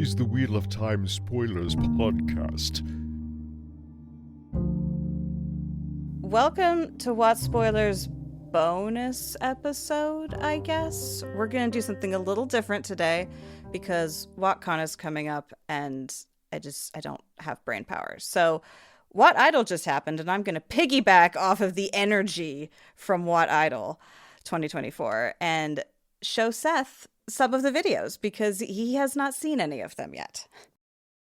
is the Wheel of Time Spoilers podcast. Welcome to WoTSpoilers bonus episode, I guess. We're going to do something a little different today because WotCon is coming up and I don't have brain power. So WoTIdol just happened and I'm going to piggyback off of the energy from WoTIdol2024 and show Seth some of the videos because he has not seen any of them yet.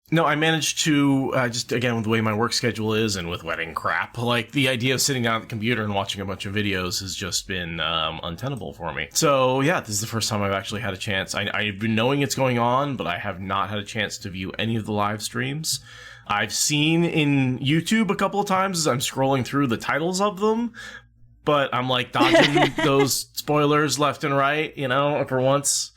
No, I managed to, just again, with the way my work schedule is and with wedding crap, like the idea of sitting down at the computer and watching a bunch of videos has just been untenable for me. So yeah, this is the first time I've actually had a chance. I've been knowing it's going on, but I have not had a chance to view any of the live streams. I've seen in YouTube a couple of times as I'm scrolling through the titles of them, but I'm like dodging those spoilers left and right, for once.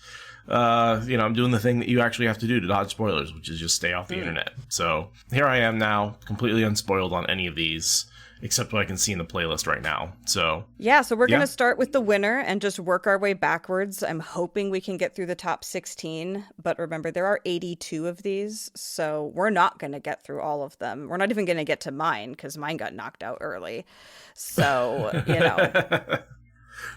I'm doing the thing that you actually have to do to dodge spoilers, which is just stay off the internet. So here I am now, completely unspoiled on any of these, except what I can see in the playlist right now. So we're going to start with the winner and just work our way backwards. I'm hoping we can get through the top 16, but remember there are 82 of these, so we're not going to get through all of them. We're not even going to get to mine because mine got knocked out early. So,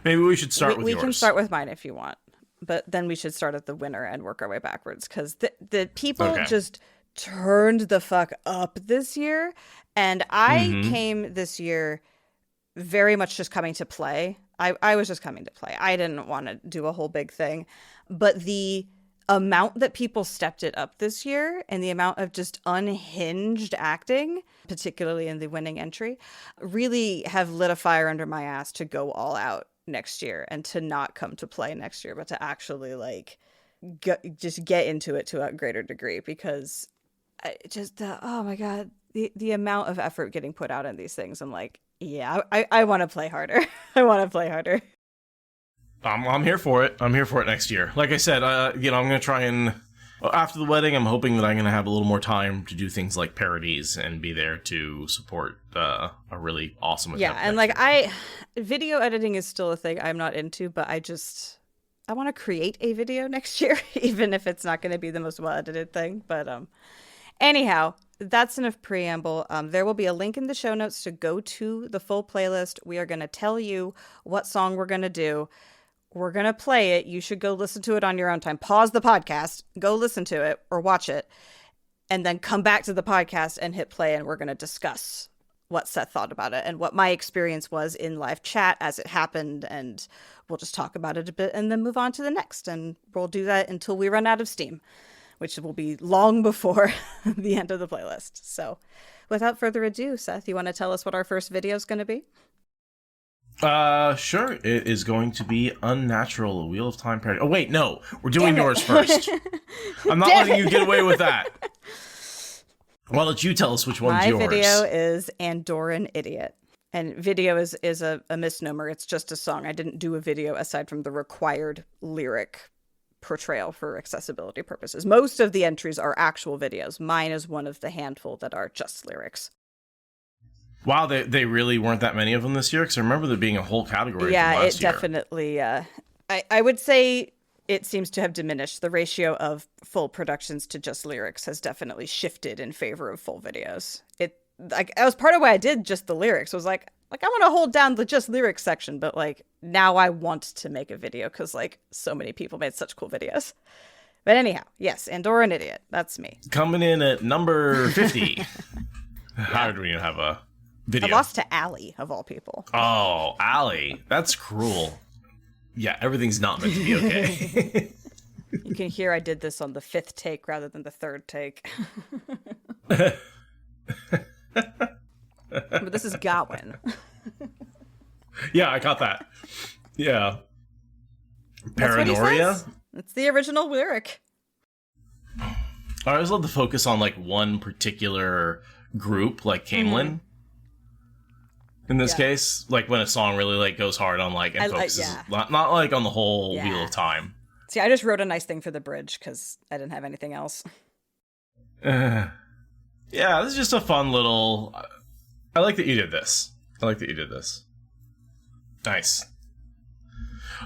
maybe we should start with yours. We can start with mine if you want. But then we should start at the winner and work our way backwards because the people just turned the fuck up this year. And I came this year very much just coming to play. I was just coming to play. I didn't want to do a whole big thing. But the amount that people stepped it up this year and the amount of just unhinged acting, particularly in the winning entry, really have lit a fire under my ass to go all out next year and to not come to play next year, but to actually just get into it to a greater degree because oh my God, the amount of effort getting put out in these things. I'm like, yeah, I want to play harder. I want to play harder. I'm here for it. I'm here for it next year. Like I said, I'm going to try and after the wedding, I'm hoping that I'm going to have a little more time to do things like parodies and be there to support a really awesome attempt. Yeah, and video editing is still a thing I'm not into, but I want to create a video next year, even if it's not going to be the most well-edited thing. But anyhow, that's enough preamble. There will be a link in the show notes to go to the full playlist. We are going to tell you what song we're going to do. We're going to play it. You should go listen to it on your own time. Pause the podcast, go listen to it or watch it, and then come back to the podcast and hit play, and we're going to discuss what Seth thought about it and what my experience was in live chat as it happened, and we'll just talk about it a bit and then move on to the next, and we'll do that until we run out of steam, which will be long before the end of the playlist. So without further ado, Seth, you want to tell us what our first video is going to be? Sure. It is going to be Unnatural, a Wheel of Time parody. Oh, wait, no. We're doing yours first. I'm not letting you get away with that. Why don't you tell us which one's yours? My video is Andorran Idiot. And video is a misnomer. It's just a song. I didn't do a video aside from the required lyric portrayal for accessibility purposes. Most of the entries are actual videos. Mine is one of the handful that are just lyrics. Wow, they really weren't that many of them this year? Because I remember there being a whole category from last year. Definitely, I would say it seems to have diminished. The ratio of full productions to just lyrics has definitely shifted in favor of full videos. That was part of why I did just the lyrics. I was like I want to hold down the just lyrics section, but now I want to make a video because so many people made such cool videos. But anyhow, yes, Andorran Idiot. That's me. Coming in at number 50. How did we even have a video? I lost to Allie, of all people. Oh, Allie. That's cruel. Yeah, everything's not meant to be okay. You can hear I did this on the 5th take rather than the 3rd take. But this is Gawain. Yeah, I caught that. Yeah. Paranoia? It's the original lyric. I always love to focus on one particular group, like Camelin. In this case, when a song really goes hard on and focuses not on the whole Wheel of Time. See, I just wrote a nice thing for the bridge because I didn't have anything else. Yeah, this is just a fun little. I like that you did this. Nice.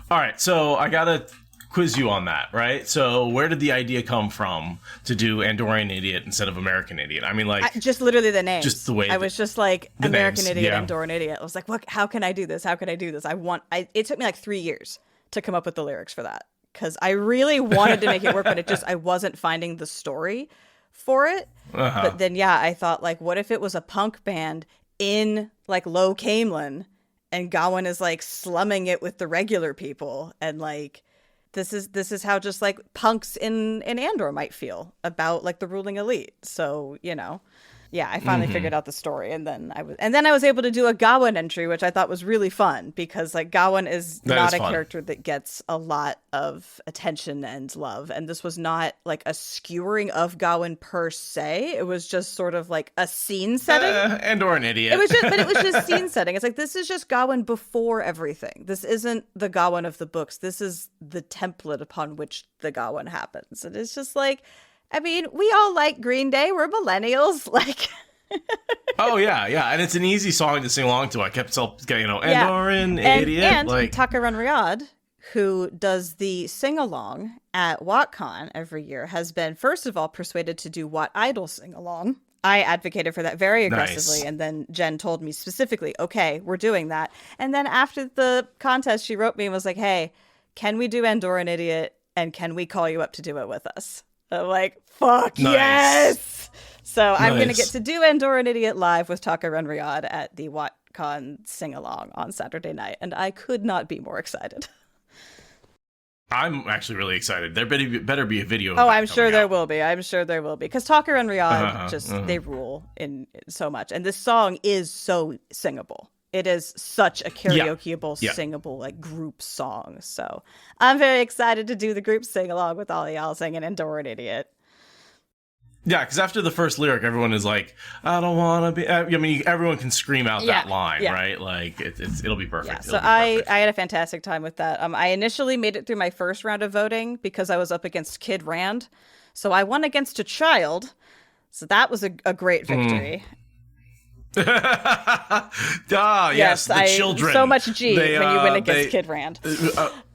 All right, so I gotta quiz you on that, right? So where did the idea come from to do Andorian Idiot instead of American Idiot? I mean, like... just literally the names. Just the way... I was just like, American names, Idiot, yeah. Andorian Idiot. I was like, what? How can I do this? How can I do this? It took me like 3 years to come up with the lyrics for that. Because I really wanted to make it work, but I wasn't finding the story for it. But then, yeah, I thought, like, what if it was a punk band in, like, Low Camelin, and Gawain is, like, slumming it with the regular people, and, like... This is how just like punks in Andor might feel about like the ruling elite. So, you know, yeah, I finally figured out the story, and then I was able to do a Gawain entry, which I thought was really fun because like Gawain is not a character that gets a lot of attention and love, and this was not like a skewering of Gawain per se. It was just sort of like a scene setting. Andorian Idiot. It was just scene setting. It's like this is just Gawain before everything. This isn't the Gawain of the books. This is the template upon which the Gawain happens. And it's just like, I mean, we all like Green Day. We're millennials. Like, oh yeah, and it's an easy song to sing along to. I kept Andorian Idiot. And like Takaran Riyadh, who does the sing along at WotCon every year, has been first of all persuaded to do WoTIdol sing along. I advocated for that very aggressively, Nice. and then Jen told me specifically, okay, we're doing that. And then after the contest, she wrote me and was like, hey, can we do Andorian Idiot, and can we call you up to do it with us? I'm like, fuck Nice. yes! So I'm going to Nice. get to do Andorian Idiot live with Takaran Riyadh at the WotCon sing-along on Saturday night, and I could not be more excited. I'm actually really excited. There better be a video. Oh, I'm sure there will be. I'm sure there will be. Because Takaran Riyadh they rule in so much. And this song is so singable. It is such a karaokeable, singable, like group song. So I'm very excited to do the group sing along with all y'all singing Andorian Idiot. Yeah, because after the first lyric, everyone is like, "I don't want to be." I mean, everyone can scream out that line, right? Like, it'll be perfect. Yeah, so I had a fantastic time with that. I initially made it through my first round of voting because I was up against Kid Rand, so I won against a child. So that was a great victory. Yes, the children. So much G when you win against Kid Rand.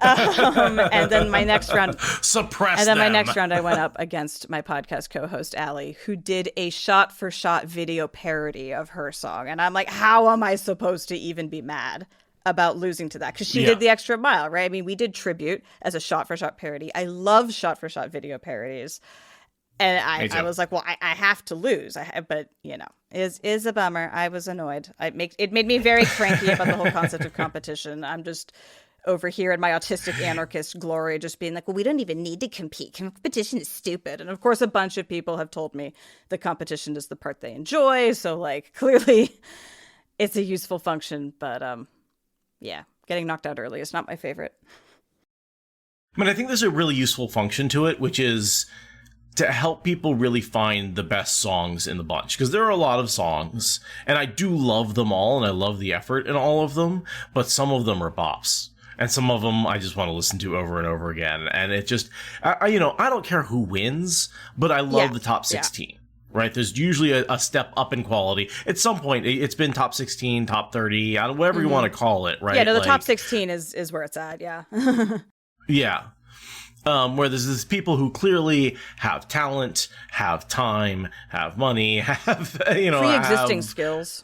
And then my next round, suppress. And then them. my next round, I went up against my podcast co-host Allie, who did a shot-for-shot video parody of her song, and I'm like, how am I supposed to even be mad about losing to that? Because she did the extra mile, right? I mean, we did Tribute as a shot-for-shot parody. I love shot-for-shot video parodies. And I was like, well, I have to lose. But, you know, is a bummer. I was annoyed. It made me very cranky about the whole concept of competition. I'm just over here in my autistic anarchist glory, just being like, well, we don't even need to compete. Competition is stupid. And of course, a bunch of people have told me the competition is the part they enjoy. So, like, clearly it's a useful function. But, yeah, getting knocked out early is not my favorite. But I think there's a really useful function to it, which is to help people really find the best songs in the bunch. Because there are a lot of songs, and I do love them all, and I love the effort in all of them, but some of them are bops. And some of them I just want to listen to over and over again. And it just, I don't care who wins, but I love the top 16. Yeah. Right? There's usually a step up in quality. At some point, it's been top 16, top 30, whatever you want to call it, right? Yeah, no, the top 16 is where it's at, yeah. Yeah. Where there's these people who clearly have talent, have time, have money, have, pre-existing skills.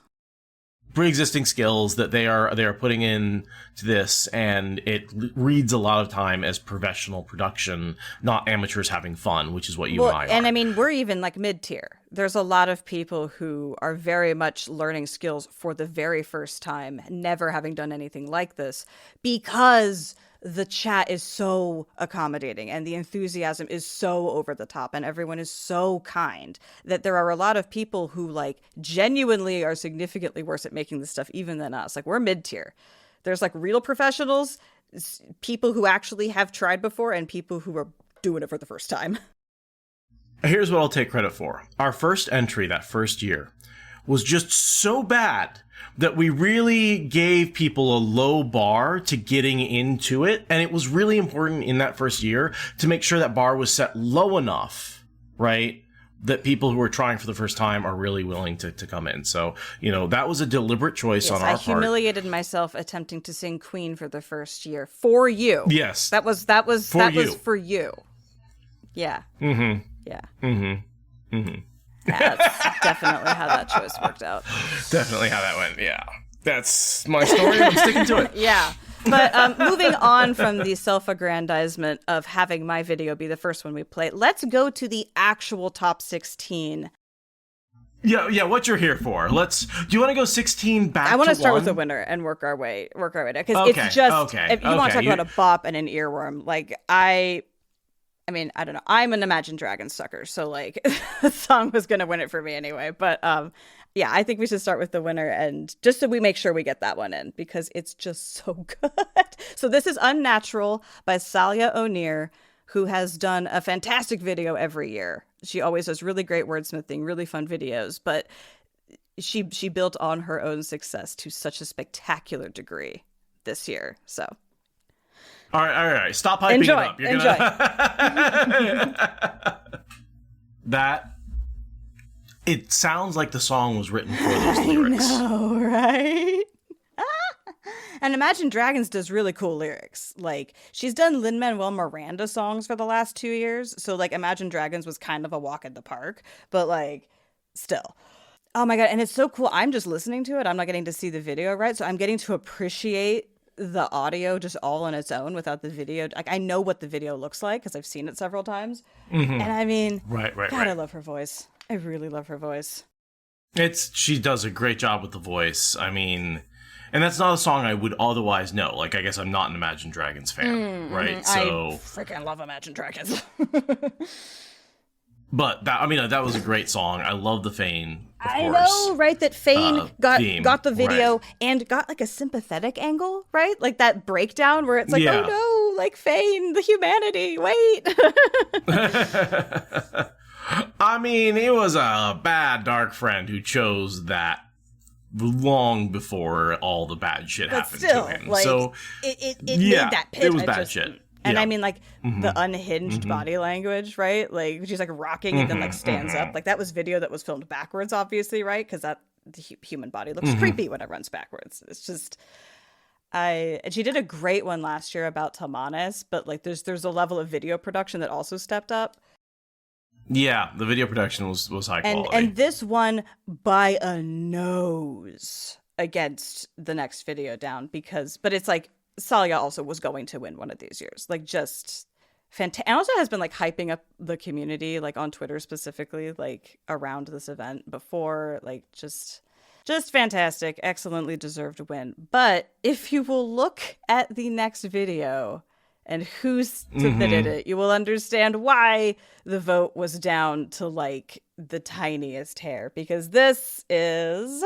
Pre-existing skills that they are putting in to this, and it reads a lot of time as professional production, not amateurs having fun, which is what you and I are. And I mean, we're even like mid-tier. There's a lot of people who are very much learning skills for the very first time, never having done anything like this, because the chat is so accommodating and the enthusiasm is so over the top and everyone is so kind that there are a lot of people who like genuinely are significantly worse at making this stuff even than us. Like, we're mid-tier. There's like real professionals, people who actually have tried before, and people who are doing it for the first time. Here's what I'll take credit for. Our first entry that first year was just so bad that we really gave people a low bar to getting into it. And it was really important in that first year to make sure that bar was set low enough, right, that people who are trying for the first time are really willing to come in. So, that was a deliberate choice on our I part. humiliated myself attempting to sing Queen for the first year for you. Yes. That was for you. Yeah. Mm-hmm. Yeah. Mm-hmm. Mm-hmm. That's definitely how that choice worked out. Definitely how that went. Yeah. That's my story. I'm sticking to it. Yeah. But moving on from the self-aggrandizement of having my video be the first one we play, let's go to the actual top 16. Yeah, what you're here for. Do you want to go 16 back to I want to start one? with the winner and work our way down. Because it's just, if you want to talk about a bop and an earworm, like, I mean, I don't know. I'm an Imagine Dragons sucker, so, like, the song was going to win it for me anyway. But, yeah, I think we should start with the winner, and just so we make sure we get that one in, because it's just so good. So this is Unnatural by Salia O'Near, who has done a fantastic video every year. She always does really great wordsmithing, really fun videos, but she built on her own success to such a spectacular degree this year. So, all right. Stop hyping enjoy, it up. You're enjoy. That. It sounds like the song was written for those lyrics. I know, right? And Imagine Dragons does really cool lyrics. Like, she's done Lin-Manuel Miranda songs for the last 2 years. So, like, Imagine Dragons was kind of a walk in the park. But, like, still. Oh, my God. And it's so cool. I'm just listening to it. I'm not getting to see the video, right? So I'm getting to appreciate the audio just all on its own without the video. Like, I know what the video looks like because I've seen it several times. Mm-hmm. And I mean, right. I love her voice. I really love her voice. She does a great job with the voice. I mean, and that's not a song I would otherwise know. Like, I guess I'm not an Imagine Dragons fan, right? So I freaking love Imagine Dragons. But that was a great song. I love the Fane. I know, right? That Fane got the video, right, and got like a sympathetic angle, right? Like that breakdown where it's like, oh no, like Fane, the humanity, wait. I mean, he was a bad dark friend who chose that long before all the bad shit happened to him. Like, so it made that pit. It was bad shit. And I mean, like, the unhinged body language, right? Like, she's like rocking and then like stands up. Like, that was video that was filmed backwards, obviously, right? Because the human body looks creepy when it runs backwards. It's just, and she did a great one last year about Tamanes, but like, there's a level of video production that also stepped up. Yeah, the video production was high quality. And this one by a nose against the next video down but it's like, Salia also was going to win one of these years. Like, just fantastic. And also has been like hyping up the community, like on Twitter specifically, like around this event before, like just fantastic, excellently deserved win. But if you will look at the next video and who submitted it, you will understand why the vote was down to like the tiniest hair, because this is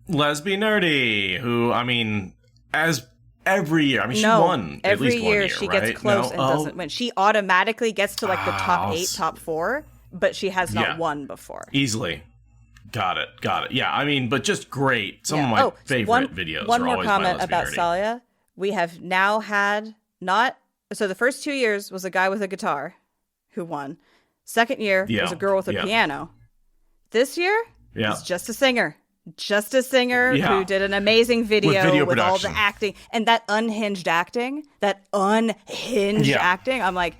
Lesbi Nerdy, who, I mean, as every year, I mean, she won at least 1 year, every year she gets close and doesn't win. She automatically gets to like the top 8, top 4, but she has not won before. Easily. Got it. Yeah, I mean, but just great. Some of my favorite videos One are more always comment by Lesbi about Nerdy. Salia. We have now had so the first 2 years was a guy with a guitar who won. Second year was a girl with a piano. This year is just a singer. Just a singer who did an amazing video with all the acting and that unhinged acting. I'm like,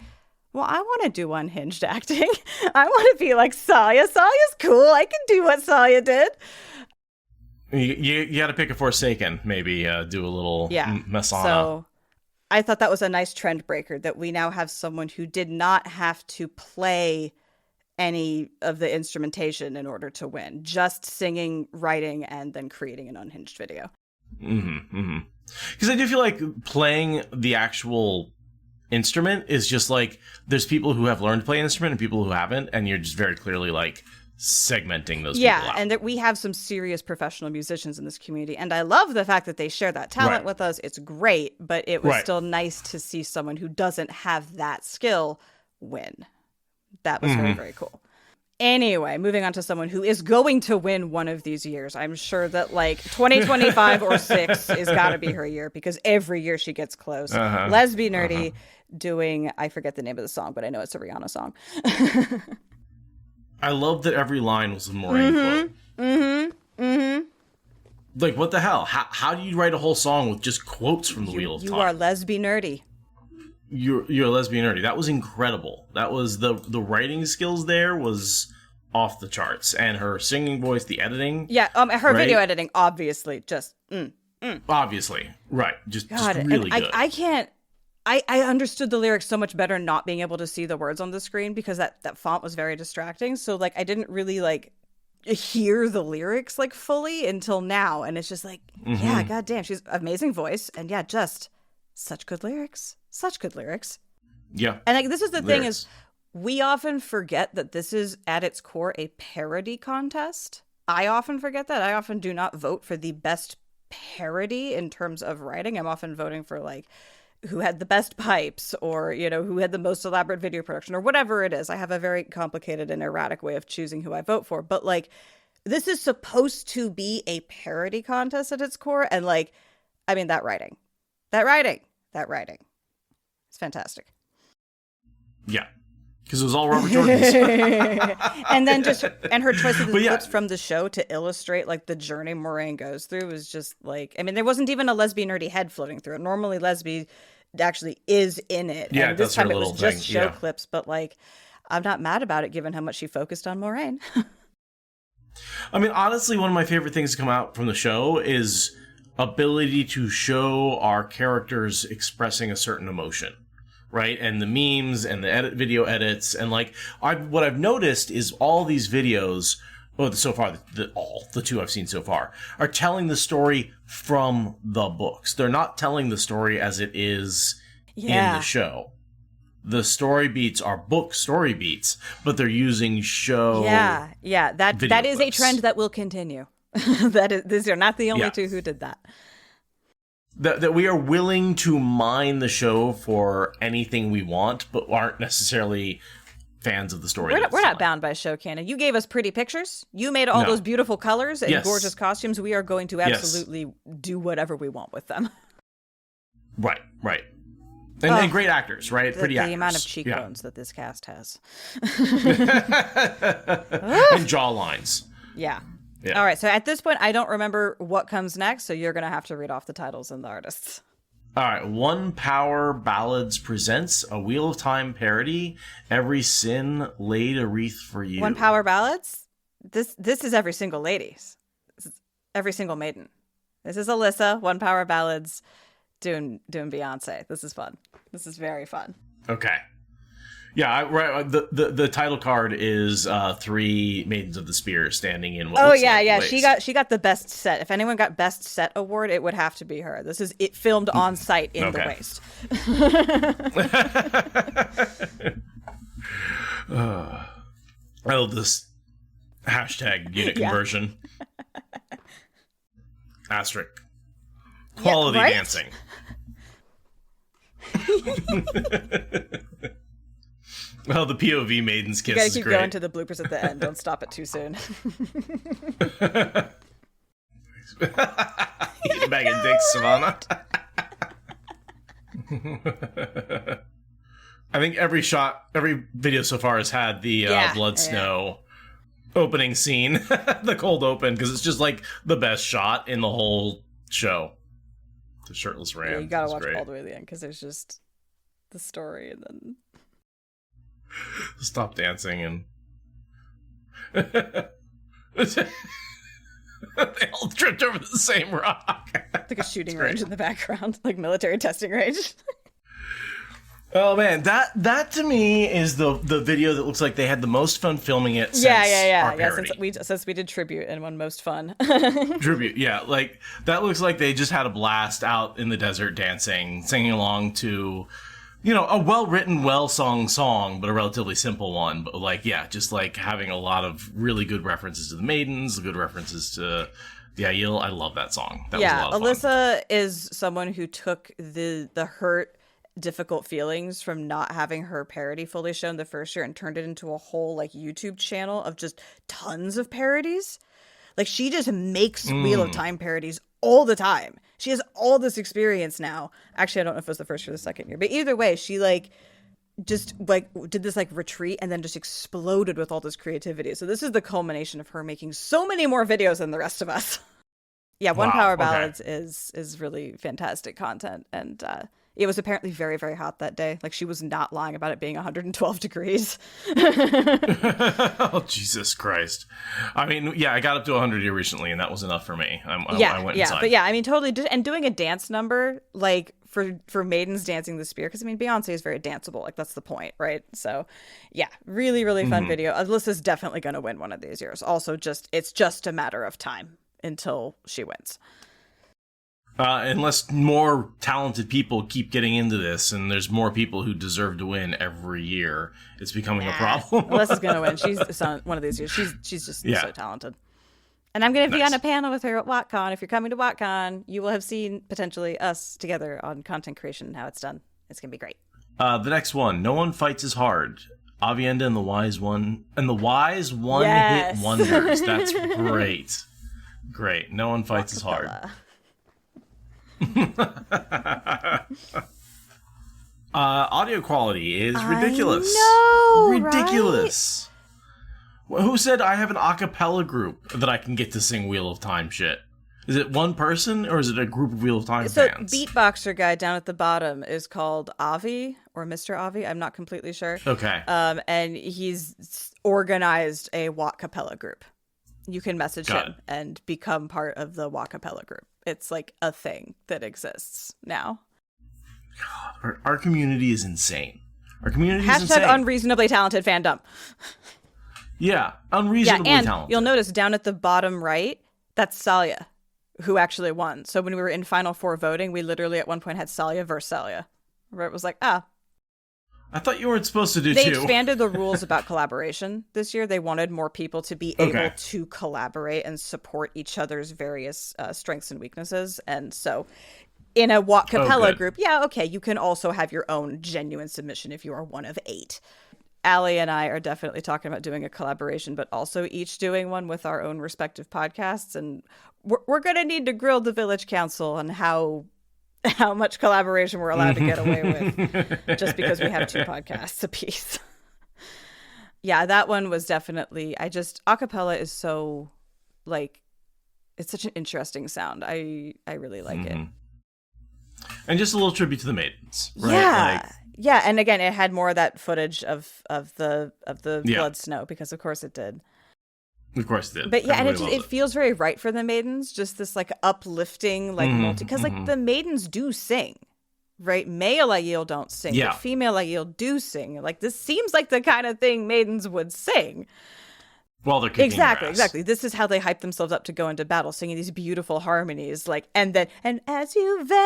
well, I want to do unhinged acting. I want to be like Salia. Salia's cool. I can do what Salia did. You got to pick a Forsaken, maybe do a little Masana. So I thought that was a nice trend breaker, that we now have someone who did not have to play any of the instrumentation in order to win, just singing, writing, and then creating an unhinged video. Because I do feel like playing the actual instrument is just like, there's people who have learned to play an instrument and people who haven't, and you're just very clearly like segmenting those people out. And that we have some serious professional musicians in this community, and I love the fact that they share that talent with us. It's great, but it was still nice to see someone who doesn't have that skill win. That was very, very cool. Anyway, moving on to someone who is going to win one of these years. I'm sure that like 2025 or 6 is got to be her year, because every year she gets close. Lesbi Nerdy doing, I forget the name of the song, but I know it's a Rihanna song. I love that every line was a Moraine quote. Like, what the hell? How do you write a whole song with just quotes from the Wheel of Time? You are lesbian nerdy. You're a lesbian nerdy. That was incredible. That was the writing skills there was off the charts, and her singing voice, the editing. Yeah, her right? video editing, obviously, just Obviously, right? Just God, really and good. I can't. I understood the lyrics so much better not being able to see the words on the screen because that font was very distracting. So like I didn't really like hear the lyrics like fully until now, and it's just like, yeah, goddamn, she's amazing voice, and yeah, just such good lyrics. Yeah, and like this is the thing is, we often forget that this is at its core a parody contest. I often forget that. I often do not vote for the best parody in terms of writing. I'm often voting for like who had the best pipes or, you know, who had the most elaborate video production or whatever it is. I have a very complicated and erratic way of choosing who I vote for. But like, this is supposed to be a parody contest at its core. And like, I mean, that writing, it's fantastic. Yeah. Because it was all Robert Jordan's. And then and her choice of the clips from the show to illustrate like the journey Moraine goes through was just like, I mean, there wasn't even a lesbian nerdy head floating through it. Normally lesbian actually is in it. Yeah, and this that's her time it was little just thing. show Yeah. clips, but like, I'm not mad about it given how much she focused on Moraine. I mean, honestly, one of my favorite things to come out from the show is ability to show our characters expressing a certain emotion. Right, and the memes and the video edits, and like what I've noticed is all these videos, so far the two I've seen so far are telling the story from the books. They're not telling the story as it is in the show. The story beats are book story beats, but they're using show. Yeah, that is clips. a trend that will continue. These are not the only two who did that. That we are willing to mine the show for anything we want, but aren't necessarily fans of the story. We're not bound by show canon. You gave us pretty pictures. You made all those beautiful colors and gorgeous costumes. We are going to absolutely do whatever we want with them. Right. And great actors, right? Pretty actors. The amount of cheekbones that this cast has. And jawlines. Yeah. All right, so at this point, I don't remember what comes next, so you're going to have to read off the titles and the artists. All right, One Power Ballads presents a Wheel of Time parody. Every sin laid a wreath for you. One Power Ballads? This is every single lady. This is every single maiden. This is Alyssa, One Power Ballads, doing Beyonce. This is fun. This is very fun. Okay. Yeah, right. The title card is three Maidens of the Spear standing in what looks like place. She got the best set. If anyone got best set award, it would have to be her. This is it filmed on site in the waste. I love this hashtag unit conversion. Asterisk. Quality dancing. Well, the POV Maiden's Kiss is great. You gotta keep going to the bloopers at the end. Don't stop it too soon. Eat a bag of dicks, Savannah. I think every video so far has had the Blood Snow opening scene, the cold open, because it's just like the best shot in the whole show. The shirtless Rand. Yeah, you gotta watch all the way to the end because there's just the story and then. Stop dancing and they all tripped over the same rock. Like a shooting range in the background, like military testing range. Oh man, that to me is the video that looks like they had the most fun filming it since our parody. Since we did tribute and one most fun. Tribute, yeah, like that looks like they just had a blast out in the desert dancing, singing along to, you know, a well-written, well-sung song, but a relatively simple one. But like, yeah, just like having a lot of really good references to the Maidens, good references to the Aiel. I love that song. That was a lot of fun. Alyssa is someone who took the hurt, difficult feelings from not having her parody fully shown the first year and turned it into a whole like YouTube channel of just tons of parodies. Like she just makes Wheel of Time parodies all the time. She has all this experience now. Actually, I don't know if it was the first or the second year, but either way, she like just like did this like retreat and then just exploded with all this creativity. So this is the culmination of her making so many more videos than the rest of us. Yeah, One Wow, Power okay. Ballads is really fantastic content, and it was apparently very, very hot that day. Like, she was not lying about it being 112 degrees. Oh, Jesus Christ. I mean, yeah, I got up to 100 here recently, and that was enough for me. I went inside. But yeah, I mean, totally. And doing a dance number, like, for maidens dancing the spear, because, I mean, Beyonce is very danceable. Like, that's the point, right? So, yeah, really, really fun video. Alyssa's definitely going to win one of these years. Also, it's just a matter of time until she wins. Unless more talented people keep getting into this and there's more people who deserve to win every year, it's becoming a problem. Alyssa's going to win. She's one of these years. She's just so talented. And I'm going to be on a panel with her at WotCon. If you're coming to WotCon, you will have seen potentially us together on content creation and how it's done. It's going to be great. The next one, No One Fights as Hard. Avienda and the Wise One Hit Wonders. That's great. Great. No One Fights as Hard. Audio quality is ridiculous. Ridiculous. Right? Who said I have an a cappella group that I can get to sing Wheel of Time shit? Is it one person or is it a group of Wheel of Time fans? Beatboxer guy down at the bottom is called Avi or Mr. Avi. I'm not completely sure. Okay. And he's organized a Wat Capella group. You can message him and become part of the Wat Capella group. It's like a thing that exists now. God, our community is insane. Our community is insane. Unreasonably talented fandom. Yeah, unreasonably talented. And you'll notice down at the bottom right, that's Salia, who actually won. So when we were in Final Four voting, we literally at one point had Salia versus Salia, where it was like, I thought you weren't supposed to do They two. expanded the rules about collaboration this year. They wanted more people to be able to collaborate and support each other's various strengths and weaknesses. And so in a Wat Capella group, you can also have your own genuine submission if you are one of 8. Allie and I are definitely talking about doing a collaboration, but also each doing one with our own respective podcasts. And we're going to need to grill the Village Council on how much collaboration we're allowed to get away with just because we have 2 podcasts apiece. Yeah, that one was definitely, acapella is so, like, it's such an interesting sound. I really like it. And just a little tribute to the maidens, right? Yeah, and again, it had more of that footage of the blood snow, because of course it did. Of course it did. But yeah, and it feels very right for the maidens, just this like uplifting, like because like the maidens do sing, right? Male Aiel don't sing, but female Aiel do sing. Like, this seems like the kind of thing maidens would sing. While they're kicking their ass. Exactly. This is how they hype themselves up to go into battle, singing these beautiful harmonies, like, and as you veil,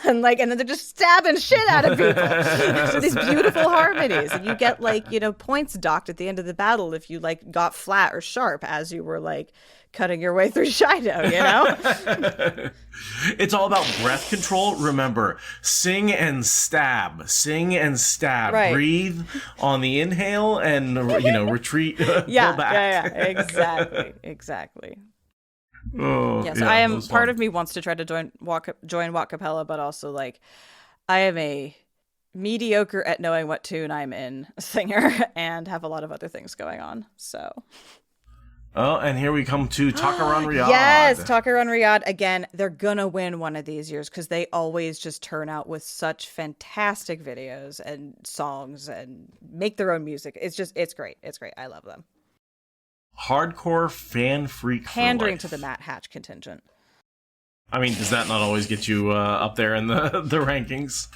and then they're just stabbing shit out of people. So these beautiful harmonies, and you get points docked at the end of the battle if you got flat or sharp as you were cutting your way through Shido, It's all about breath control. Remember, sing and stab. Right. Breathe on the inhale and retreat. Pull back. Exactly. Oh, so I am part of me wants to try to join Wat Capella, but also I am a mediocre at knowing what tune I'm in singer and have a lot of other things going on. So oh, and here we come to Takaran Riyadh. Yes, Takaran Riyadh. Again, they're gonna win one of these years because they always just turn out with such fantastic videos and songs and make their own music. It's great. I love them. Hardcore fan freak pandering to the Matt Hatch contingent. I mean, does that not always get you up there in the rankings?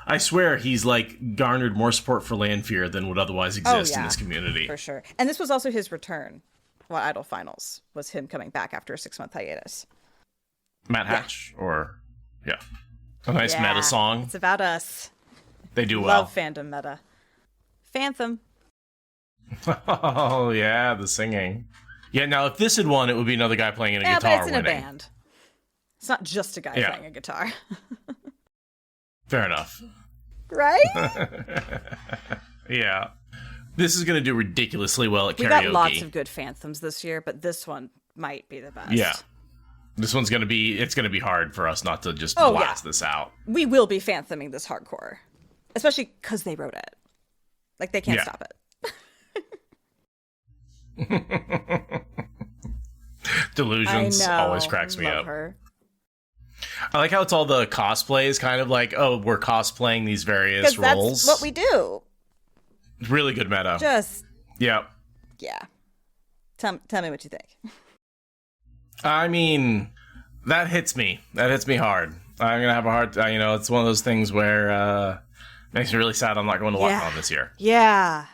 I swear he's garnered more support for Lanfear than would otherwise exist in this community. For sure. And this was also his return. WoTIdol Finals was him coming back after a 6-month hiatus. Matt Hatch, a nice meta song. It's about us. They do well. Love fandom meta. Phantom. Oh, yeah, the singing. Yeah, now if this had won, it would be another guy playing a guitar. But it's in a band. It's not just a guy playing a guitar. Fair enough. Right? Yeah. This is going to do ridiculously well at karaoke. We got lots of good Phantoms this year, but this one might be the best. Yeah. This one's going to be hard for us not to just blast this out. We will be Phantoming this hardcore. especially because they wrote it. Like, they can't stop it. Delusions always cracks me up. Her. I like how it's all the cosplays, kind of like, oh, we're cosplaying these various roles. That's what we do. Really good meta. Just yeah. Tell me what you think. I mean, that hits me. That hits me hard. I'm gonna have a hard time. It's one of those things where makes me really sad I'm not going to WoTIdol this year. Yeah.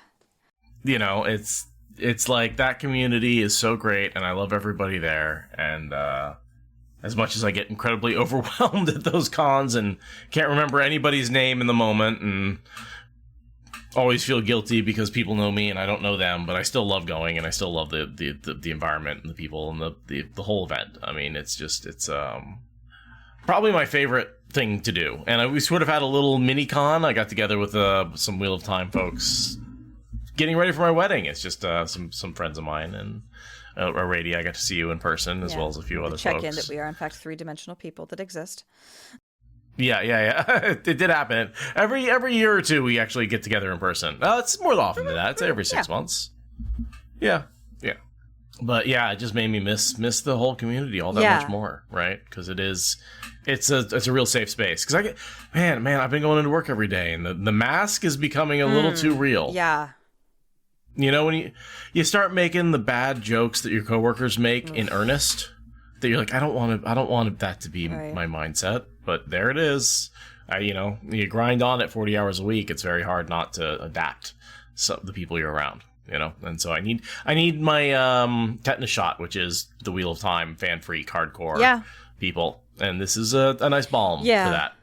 It's like that community is so great, and I love everybody there. And as much as I get incredibly overwhelmed at those cons and can't remember anybody's name in the moment, and always feel guilty because people know me and I don't know them, but I still love going, and I still love the environment and the people and the whole event. I mean, it's probably my favorite thing to do. And we sort of had a little mini con. I got together with some Wheel of Time folks getting ready for my wedding. It's just some friends of mine, and Rady, I got to see you in person, as well as a few other check folks. In that we are in fact 3-dimensional people that exist. Yeah. It did happen. Every year or two, we actually get together in person. It's more often than that. It's every 6 months. Yeah. But yeah, it just made me miss the whole community all that much more, right? Because it's a real safe space. Because man, I've been going into work every day, and the mask is becoming a little too real. Yeah. When you start making the bad jokes that your coworkers make in earnest, that you're like, I don't want that to be my mindset, but there it is. You grind on it 40 hours a week. It's very hard not to adapt the people you're around. And so I need my tetanus shot, which is the Wheel of Time fan freak hardcore people, and this is a nice balm for that,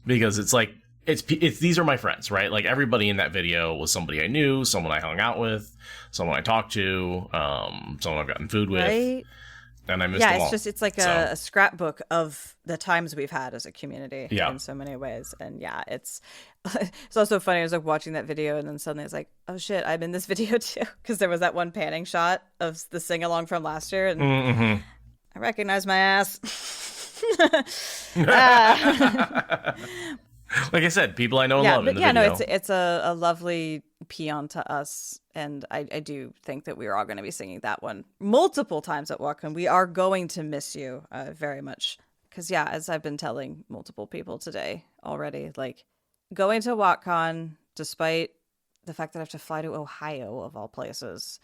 because it's like it's these are my friends, right? Like, everybody in that video was somebody I knew, someone I hung out with, someone I talked to, someone I've gotten food with, right? And I missed them all. It's like a scrapbook of the times we've had as a community in so many ways. And it's also funny. I was like watching that video, and then suddenly it's like, oh shit, I'm in this video too, because there was that one panning shot of the sing along from last year, and I recognize my ass. Like I said, people I know and love in the video. It's a lovely paean to us, and I do think that we are all going to be singing that one multiple times at WoTCon. We are going to miss you very much, because as I've been telling multiple people today already, like, going to WoTCon, despite the fact that I have to fly to Ohio of all places,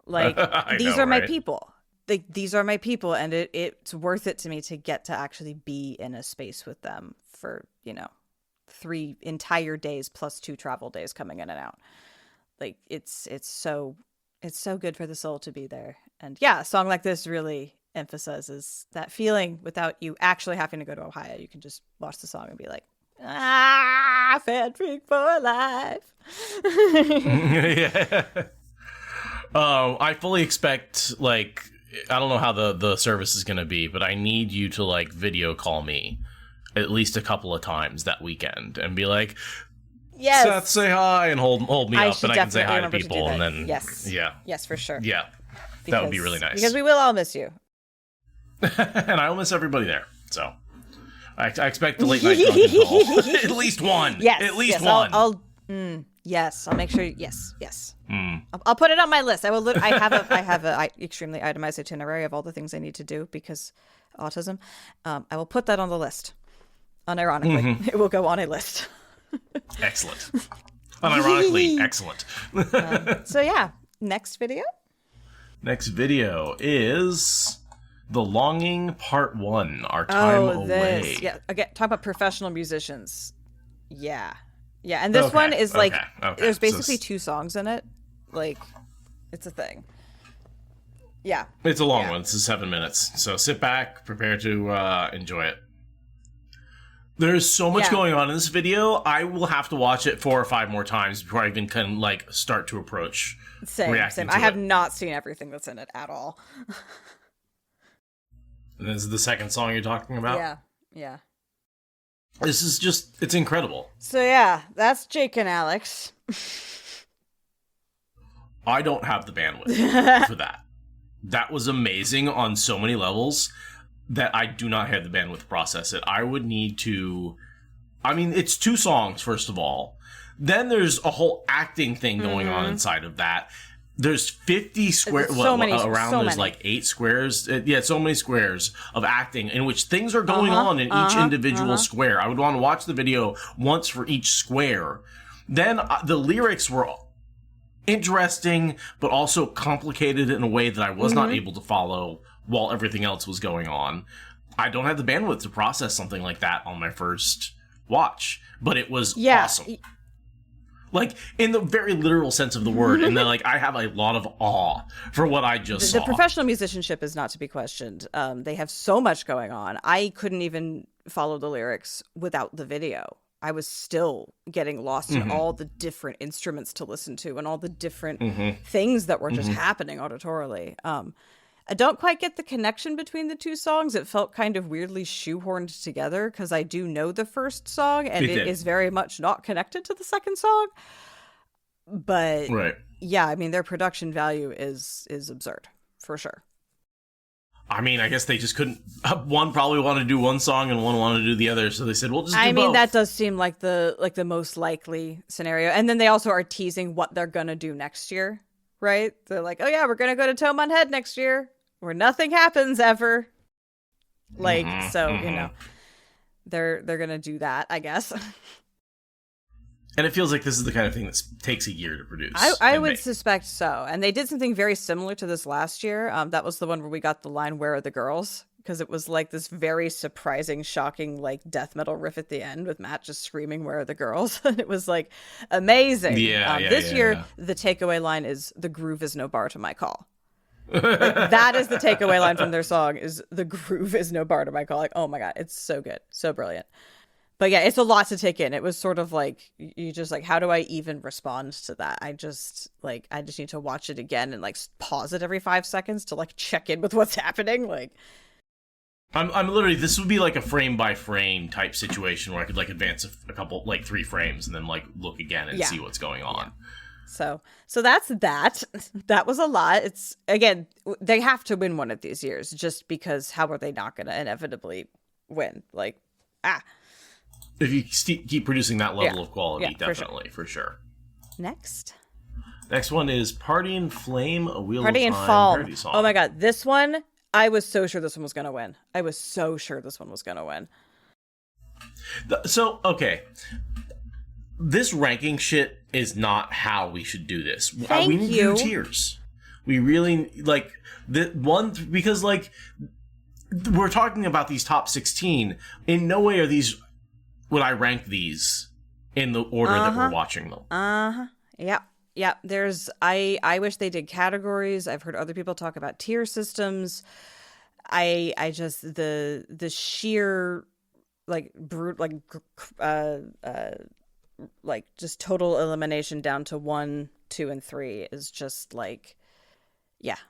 like, these are my people. Like, these are my people, and it's worth it to me to get to actually be in a space with them for 3 entire days plus 2 travel days coming in and out. Like, it's so good for the soul to be there. And a song like this really emphasizes that feeling without you actually having to go to Ohio. You can just watch the song and be like, fan freak for life. Yeah. I fully expect, like, I don't know how the service is going to be, but I need you to, like, video call me at least a couple of times that weekend and be like, yes, Seth, say hi, and hold me up, and I can say hi to people, to and then yes, for sure, that would be really nice, because we will all miss you. And I'll miss everybody there, so I expect the late night drunken call. At least one. Yes, at least one. I'll make sure. Yes. I'll put it on my list. I will. I have a extremely itemized itinerary of all the things I need to do because autism. I will put that on the list. Unironically, it will go on a list. Excellent. Unironically, excellent. So next video. Next video is The Longing Part 1, Our Time Away. Yeah, again, talk about professional musicians. Yeah, and this one is like, there's basically 2 songs in it. Like, it's a thing. Yeah. It's a long one. It's 7 minutes. So sit back, prepare to enjoy it. There's so much going on in this video. I will have to watch it 4 or 5 more times before I even can, like, start to approach reacting to I have not seen everything that's in it at all. And this is the second song you're talking about? Yeah. This is just, it's incredible. So that's Jake and Alex. I don't have the bandwidth for that. That was amazing on so many levels that I do not have the bandwidth to process it. I would need to I mean, it's 2 songs, first of all. Then there's a whole acting thing going on inside of that. There's 50 squares. There's like 8 squares. So many squares of acting in which things are going on in each individual square. I would want to watch the video once for each square. Then the lyrics were interesting, but also complicated in a way that I was not able to follow while everything else was going on. I don't have the bandwidth to process something like that on my first watch, but it was awesome. Like, in the very literal sense of the word. And then, like, I have a lot of awe for what I just saw. The professional musicianship is not to be questioned. They have so much going on. I couldn't even follow the lyrics without the video. I was still getting lost in all the different instruments to listen to and all the different things that were just happening auditorily. I don't quite get the connection between the 2 songs. It felt kind of weirdly shoehorned together because I do know the first song and it is very much not connected to the second song. But yeah, I mean, their production value is absurd for sure. I mean, I guess they just couldn't. One probably wanted to do one song and one wanted to do the other, so they said, "We'll just do both." I mean, that does seem like the most likely scenario. And then they also are teasing what they're gonna do next year, right? They're like, "Oh yeah, we're gonna go to Tome on Head next year, where nothing happens ever." Like, you know, they're gonna do that, I guess. And it feels like this is the kind of thing that takes a year to produce. I would suspect so. And they did something very similar to this last year. That was the one where we got the line, "Where are the girls?" Because it was like this very surprising, shocking, like death metal riff at the end with Matt just screaming, "Where are the girls?" And it was like amazing. This year, the takeaway line is, "The groove is no bar to my call." Like, that is the takeaway line from their song is, "The groove is no bar to my call." Like, oh my God, it's so good. So brilliant. But yeah, it's a lot to take in. It was sort of like, you just like, how do I even respond to that? I just need to watch it again and like pause it every 5 seconds to like check in with what's happening. Like, I'm literally, this would be like a frame by frame type situation where I could like advance a couple, like 3 frames and then like look again and see what's going on. So that's that. That was a lot. It's, again, they have to win one of these years just because how are they not going to inevitably win? Like, if you keep producing that level of quality, definitely, for sure. Next one is Party and Flame, A Wheel Party of and Time Fall. parody song. Oh my God, this one, I was so sure this one was going to win. I was so sure this one was going to win. So, okay. This ranking shit is not how we should do this. We need to do tiers. We really, like, because, like, we're talking about these top 16. In no way are these... would I rank these in the order that we're watching them. Yeah. There's, I wish they did categories. I've heard other people talk about tier systems. I just, the sheer, like, brute, like just total elimination down to 1, 2, and 3 is just like,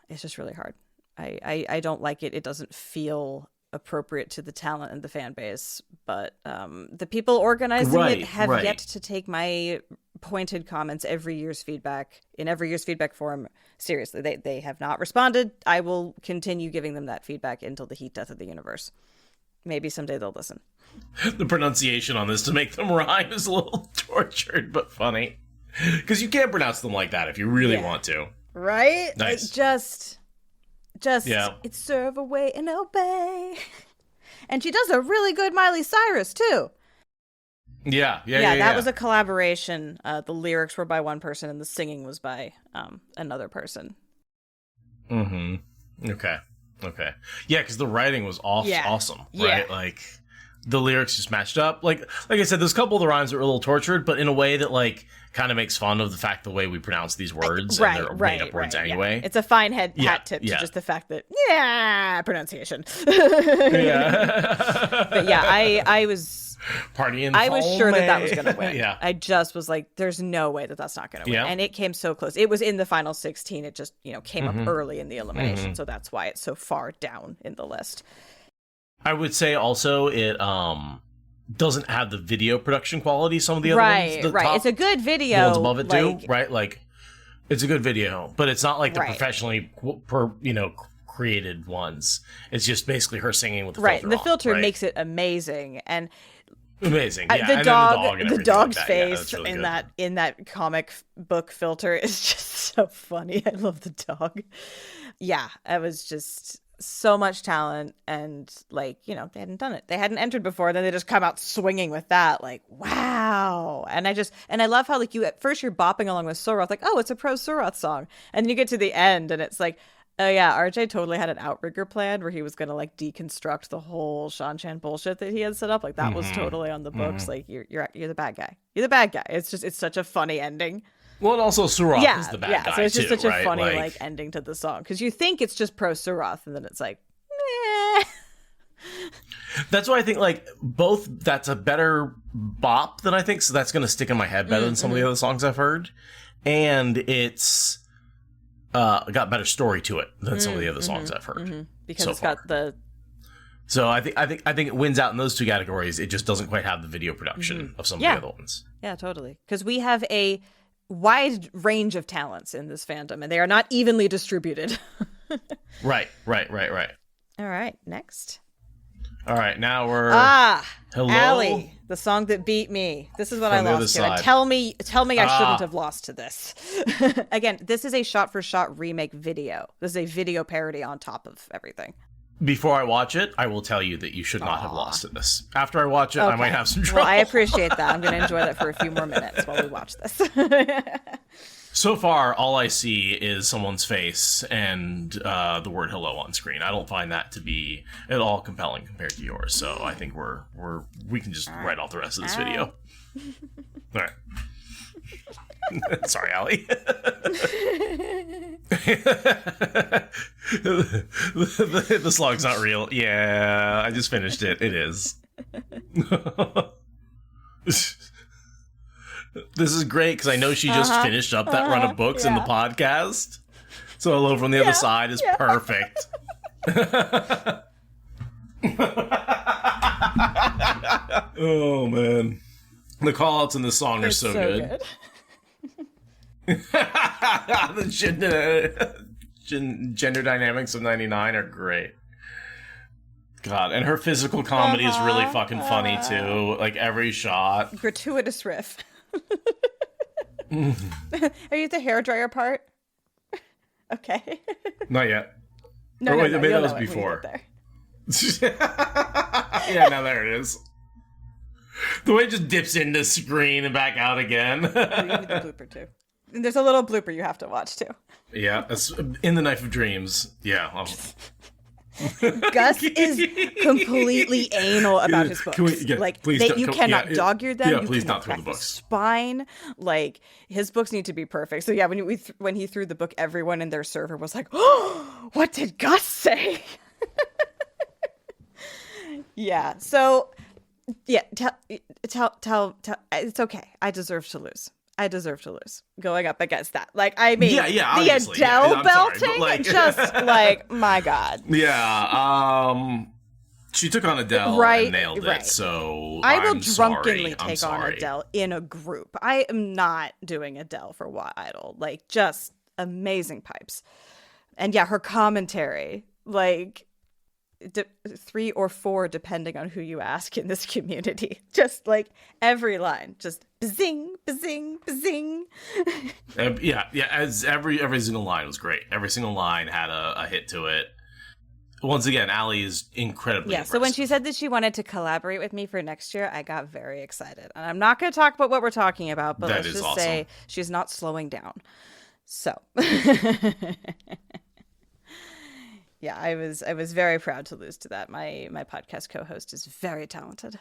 it's just really hard. I don't like it. It doesn't feel appropriate to the talent and the fan base, but the people organizing it have yet to take my pointed comments in every year's feedback forum seriously. They have not responded. I will continue giving them that feedback until the heat death of the universe. Maybe someday they'll listen. The pronunciation on this to make them rhyme is a little tortured but funny, because you can't pronounce them like that if you really want to, right? Nice. Like, just it's serve, away, and obey. And she does a really good Miley Cyrus too. Yeah. That was a collaboration. The lyrics were by one person and the singing was by another person. Okay. Yeah, because the writing was awesome, right? Like, the lyrics just matched up. Like I said, there's a couple of the rhymes that were a little tortured, but in a way that, like, kind of makes fun of the fact the way we pronounce these words, and they're made up words anyway. Yeah. It's a fine hat tip to just the fact that pronunciation. But I was sure that was going to win. I just was like, there's no way that that's not going to win. And it came so close. It was in the final 16. It just, came up early in the elimination. So that's why it's so far down in the list. I would say also it doesn't have the video production quality some of the other ones. Right. It's a good video. The ones above it do, right? Like, it's a good video, but it's not like the professionally created ones. It's just basically her singing with the filter and the filter on, makes it amazing. And Amazing. Yeah, The and dog, then the dog and the everything dog's like that. Yeah, face that's really in good. that comic book filter is just so funny. I love the dog. Yeah, it was just so much talent, and like, they hadn't done it. They hadn't entered before. Then they just come out swinging with that. Like, wow. And I love how like at first you're bopping along with Soroth, like, oh, it's a pro Soroth song, and then you get to the end and it's like, oh yeah, RJ totally had an outrigger plan where he was gonna like deconstruct the whole Shan bullshit that he had set up. Like that was totally on the books. Like you're the bad guy. You're the bad guy. It's such a funny ending. Well, and also Suroth is the bad guy, so it's just too, such a right? funny like ending to the song, because you think it's just pro Suroth, and then it's like, meh. That's why I think like both. That's a better bop than I think, so that's going to stick in my head better than some of the other songs I've heard, and it's got better story to it than some of the other songs I've heard Because so it's got far. the So I think it wins out in those two categories. It just doesn't quite have the video production of some of the other ones. yeah, totally, because we have a wide range of talents in this fandom, and they are not evenly distributed. Right. All right, next. All right, now we're Hello. Allie, the song that beat me. This is what From the I other lost to. side. Tell me I shouldn't have lost to this. Again, this is a shot-for-shot remake video. This is a video parody on top of everything. Before I watch it, I will tell you that you should not have lost to this. After I watch it, I might have some trouble. Well, I appreciate that. I'm going to enjoy that for a few more minutes while we watch this. So far, all I see is someone's face and the word hello on screen. I don't find that to be at all compelling compared to yours. So I think we can just write off the rest of this video. All right. Sorry, Allie. The slog's not real. Yeah, I just finished it. It is. This is great because I know she just finished up that run of books in the podcast. So hello from the other side is perfect. Oh, man. The call-outs in this song are so good. The gender dynamics of 99 are great. God, and her physical comedy is really fucking funny, too. Like, every shot. Gratuitous riff. Are you at the hairdryer part? Okay. Not yet. No, wait, no, maybe that you'll was know it when you before. get there. Yeah, now there it is. The way it just dips into screen and back out again. You need the blooper too. And there's a little blooper you have to watch too. Yeah, that's in the Knife of Dreams. Yeah. Gus is completely anal about his books. You cannot dog-ear them. Yeah, you please cannot not throw crack the books. Spine. Like, his books need to be perfect. So yeah, when he threw the book, everyone in their server was like, "Oh, what did Gus say?" Yeah. So yeah, tell. It's okay. I deserve to lose. Going up against that. Like, I mean, the Adele belting, just like, my God. Yeah, she took on Adele and nailed it, so I will I'm drunkenly sorry. take on Adele in a group. I am not doing Adele for WoTIdol. Like, just amazing pipes. And yeah, her commentary, like, 3 or 4 depending on who you ask in this community, just like every line, just bazing, bazing, bazing. As every single line was great. Every single line had a hit to it. Once again, Allie is incredibly impressive. So when she said that she wanted to collaborate with me for next year, I got very excited. And I'm not going to talk about what we're talking about, but let's just say she's not slowing down. So yeah, I was very proud to lose to that. My podcast co-host is very talented.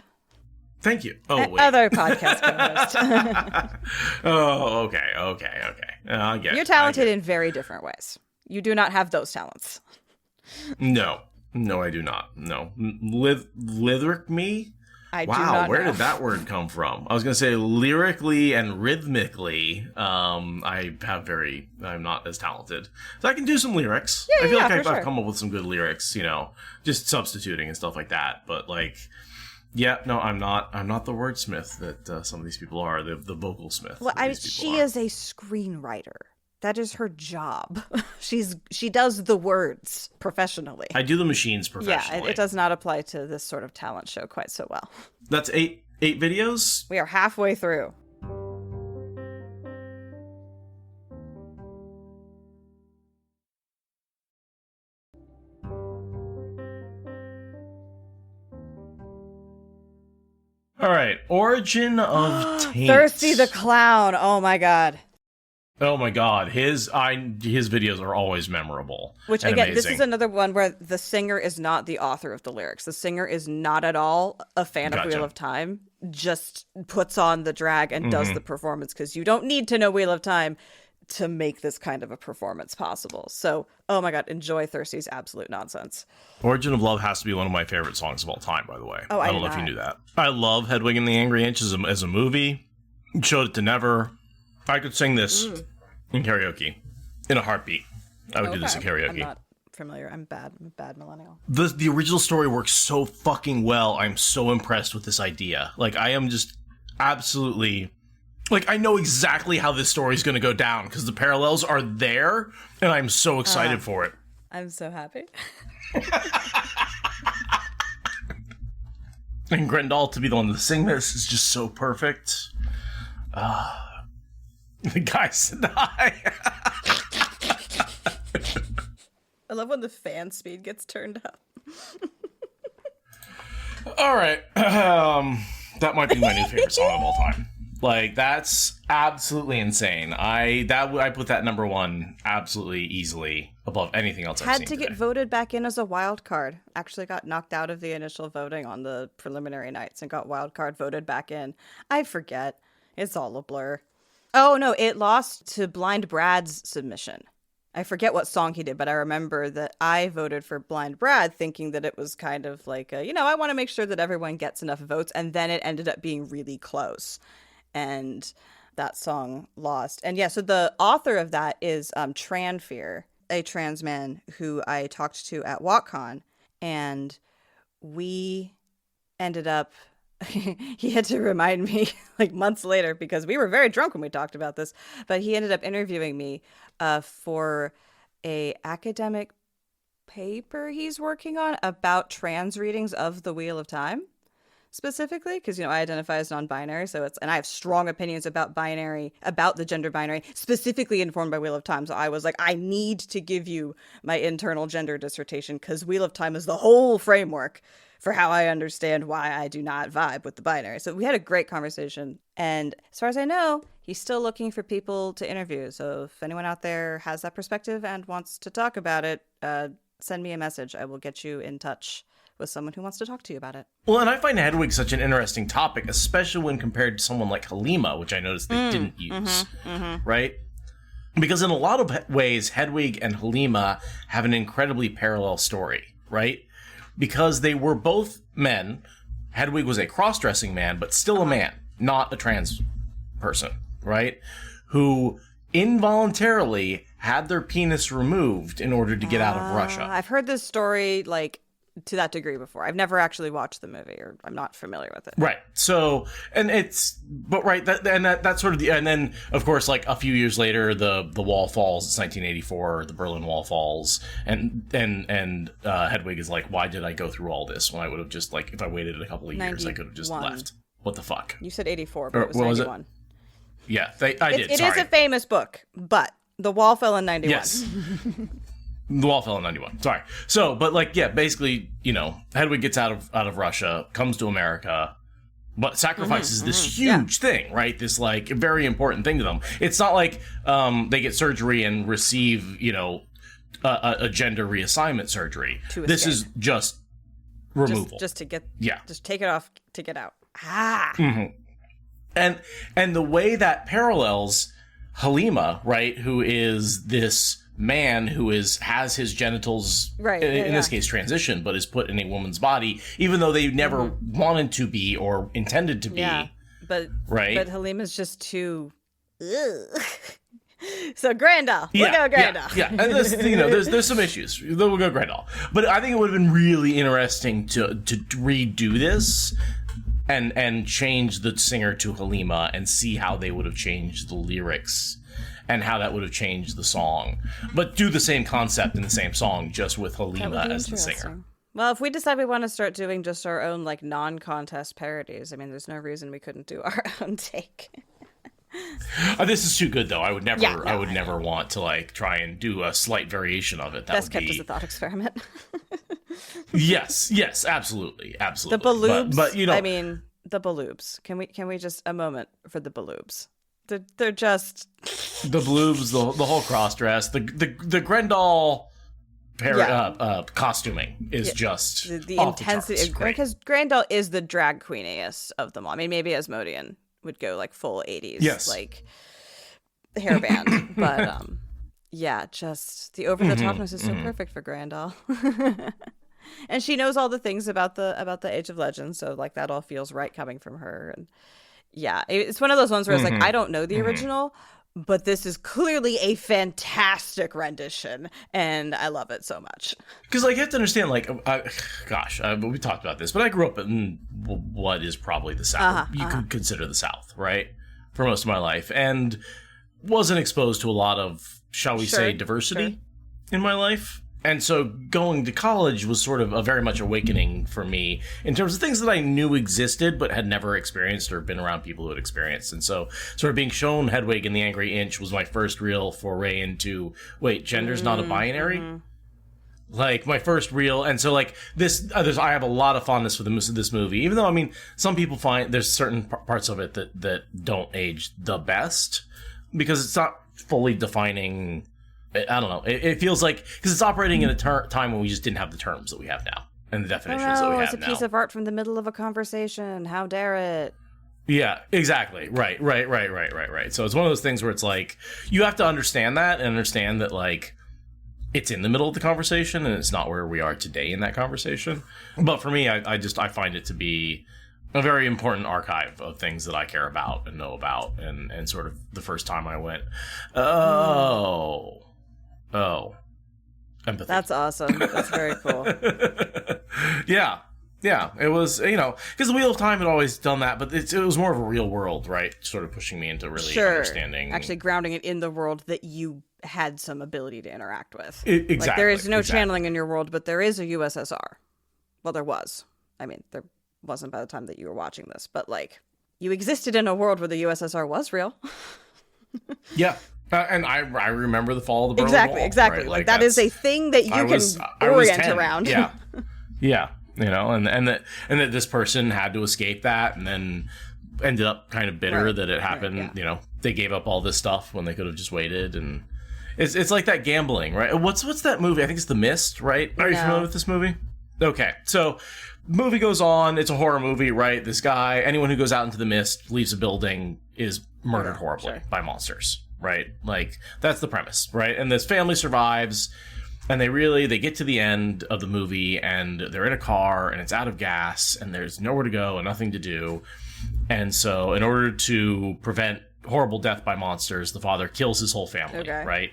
Thank you. Oh, wait. Other podcast co-host. Oh, okay. I get it. You're talented in very different ways. You do not have those talents. No, I do not. No. Lyric me? I do not know. Where did that word come from? I was going to say lyrically and rhythmically. I'm not as talented. So I can do some lyrics. I feel like I've come up with some good lyrics, just substituting and stuff like that. But like, yeah, no, I'm not the wordsmith that some of these people are, the vocal smith. Well, she is a screenwriter. That is her job. She does the words professionally. I do the machines professionally. Yeah, it does not apply to this sort of talent show quite so well. That's 8 8 videos. We are halfway through. All right, Origin of Taint. Thirsty the Clown. Oh my god. Oh my god, his videos are always memorable. Which and again, amazing. this is another one where the singer is not the author of the lyrics. The singer is not at all a fan of Wheel of Time. Just puts on the drag and does the performance, because you don't need to know Wheel of Time to make this kind of a performance possible. So, oh my god, enjoy Thirsty's absolute nonsense. Origin of Love has to be one of my favorite songs of all time, by the way. Oh, I don't know if you knew that. I love Hedwig and the Angry Inch as a movie. Showed it to Never. I could sing this in karaoke in a heartbeat. I would do this in karaoke. I'm not familiar. I'm bad. I'm a bad millennial. The original story works so fucking well. I'm so impressed with this idea. Like, I am just absolutely... Like, I know exactly how this story is going to go down, because the parallels are there, and I'm so excited for it. I'm so happy. And Grendel to be the one to sing this is just so perfect. The guy said hi. I love when the fan speed gets turned up. All right. That might be my new favorite song of all time. Like, that's absolutely insane. I put that number 1 absolutely easily above anything else I've seen Had to today. get voted back in as a wild card. Actually got knocked out of the initial voting on the preliminary nights and got wild card voted back in. I forget. It's all a blur. Oh no, it lost to Blind Brad's submission. I forget what song he did, but I remember that I voted for Blind Brad thinking that it was kind of like, I want to make sure that everyone gets enough votes. And then it ended up being really close. And that song lost. And yeah, so the author of that is Tranfear, a trans man who I talked to at WotCon. And we ended up... he had to remind me like months later, because we were very drunk when we talked about this, but he ended up interviewing me for a academic paper he's working on about trans readings of the Wheel of Time specifically, because I identify as non-binary, and I have strong opinions about the gender binary, specifically informed by Wheel of Time. So I was like, I need to give you my internal gender dissertation, because Wheel of Time is the whole framework for how I understand why I do not vibe with the binary. So we had a great conversation. And as far as I know, he's still looking for people to interview. So if anyone out there has that perspective and wants to talk about it, send me a message. I will get you in touch with someone who wants to talk to you about it. Well, and I find Hedwig such an interesting topic, especially when compared to someone like Halima, which I noticed they didn't use, right? Because in a lot of ways, Hedwig and Halima have an incredibly parallel story, right? Because they were both men. Hedwig was a cross-dressing man, but still a man, not a trans person, right? Who involuntarily had their penis removed in order to get out of Russia. I've heard this story, like, to that degree before. I've never actually watched the movie, or I'm not familiar with it. Right. So, and that's sort of the, and then of course, like a few years later, the wall falls. It's 1984. The Berlin Wall falls, and Hedwig is like, why did I go through all this when I would have just, like, if I waited a couple of years, I could have just 91. left. What the fuck? You said 84, but it was what was 91. Yeah, I did. It Sorry. is a famous book, but the wall fell in 91. Yes. The wall fell in 91. Sorry. So, but like, yeah, basically, Hedwig gets out of Russia, comes to America, but sacrifices this huge thing, right? This, like, very important thing to them. It's not like they get surgery and receive, a gender reassignment surgery. This is just removal. Just to get, yeah. Just take it off to get out. And the way that parallels Halima, right, who is this man who has his genitals, right, in this case transition, but is put in a woman's body, even though they never wanted to be or intended to be. Yeah, but Halima's just too. Ugh. So Grendel, we'll go Grendel. Yeah, and there's some issues. We'll go Grendel, but I think it would have been really interesting to redo this and change the singer to Halima and see how they would have changed the lyrics and how that would have changed the song, but do the same concept in the same song, just with Halima as the singer. Well, if we decide we want to start doing just our own like non-contest parodies, I mean, there's no reason we couldn't do our own take. This is too good though. I would never. Yeah, no, I would never want to like try and do a slight variation of it. That Best would kept be... as a thought experiment. Yes, absolutely. The Baloobs. But you know, I mean, the Baloobs. Can we just a moment for the Baloobs? They're just the Baloobs, the whole cross dress, the Grendel costuming is just the off intensity. the charts. Because Grendel is the drag queeniest of them all. I mean, maybe Asmodean would go like full 80s, like hairband, but yeah, just the over the topness is so perfect for Grendel. And she knows all the things about the Age of Legends, so like that all feels right coming from her. And yeah, it's one of those ones where it's like, I don't know the original, but this is clearly a fantastic rendition, and I love it so much. Because like you have to understand, like, we talked about this, but I grew up in what is probably the South. You could consider the South, right, for most of my life, and wasn't exposed to a lot of, shall we say, diversity in my life. And so going to college was sort of a very much awakening for me in terms of things that I knew existed but had never experienced or been around people who had experienced. And so sort of being shown Hedwig and the Angry Inch was my first real foray into, wait, gender's not a binary? Like my first real, and so like this, I have a lot of fondness for this movie, even though, I mean, some people find there's certain parts of it that don't age the best because it's not fully defining. I don't know. It feels like, because it's operating in a time when we just didn't have the terms that we have now and the definitions that we have now. It's a piece of art from the middle of a conversation. How dare it? Yeah, exactly. Right. So it's one of those things where it's like, you have to understand that and understand that, like, it's in the middle of the conversation and it's not where we are today in that conversation. But for me, I find it to be a very important archive of things that I care about and know about. And sort of the first time I went, Oh, empathy. That's awesome. That's very cool. Yeah. It was, because the Wheel of Time had always done that, but it was more of a real world, right? Sort of pushing me into really understanding. Actually grounding it in the world that you had some ability to interact with. Exactly. Like, there is no channeling in your world, but there is a USSR. Well, there was. I mean, there wasn't by the time that you were watching this, but like, you existed in a world where the USSR was real. Yeah. And I remember the fall of the Berlin Wall. Exactly. Right? Like that is a thing that you can orient around. Yeah. Yeah. And that this person had to escape that and then ended up kind of bitter that it happened. Yeah. They gave up all this stuff when they could have just waited. And it's like that gambling, right? What's that movie? I think it's The Mist, right? Are you familiar with this movie? Okay. So movie goes on. It's a horror movie, right? This guy, anyone who goes out into the mist, leaves a building, is murdered horribly by monsters. Right? Like, that's the premise, right? And this family survives, and they get to the end of the movie, and they're in a car, and it's out of gas, and there's nowhere to go and nothing to do. And so, in order to prevent horrible death by monsters, the father kills his whole family, right?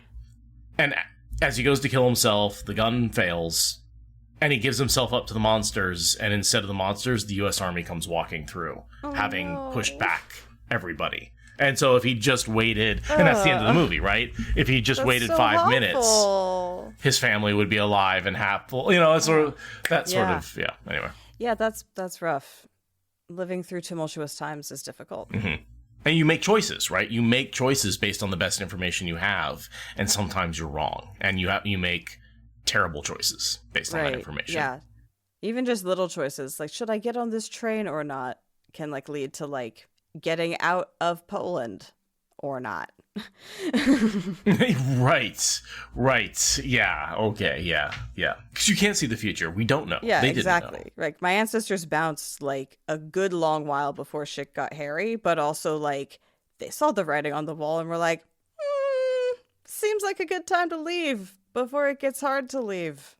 And as he goes to kill himself, the gun fails, and he gives himself up to the monsters, and instead of the monsters, the U.S. Army comes walking through, having pushed back everybody. And so if he just waited, and that's the end of the movie, right? If he just waited 5 minutes, his family would be alive and happy. It's sort of anyway. Yeah, that's rough. Living through tumultuous times is difficult. Mm-hmm. And you make choices, right? You make choices based on the best information you have, and sometimes you're wrong, and you make terrible choices based on that information. Yeah, even just little choices like, should I get on this train or not, can like lead to like getting out of Poland or not. Right. Yeah. Okay. Yeah. Because you can't see the future. We don't know. Yeah, they exactly. Didn't know. Like, my ancestors bounced like a good long while before shit got hairy, but also like they saw the writing on the wall and were like, seems like a good time to leave before it gets hard to leave.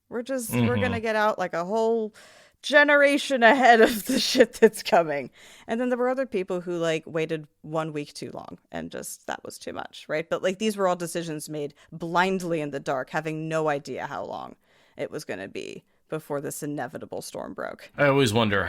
We're gonna get out like a whole generation ahead of the shit that's coming. And then there were other people who like waited 1 week too long, and just that was too much, right? But like, these were all decisions made blindly in the dark, having no idea how long it was going to be before this inevitable storm broke. I always wonder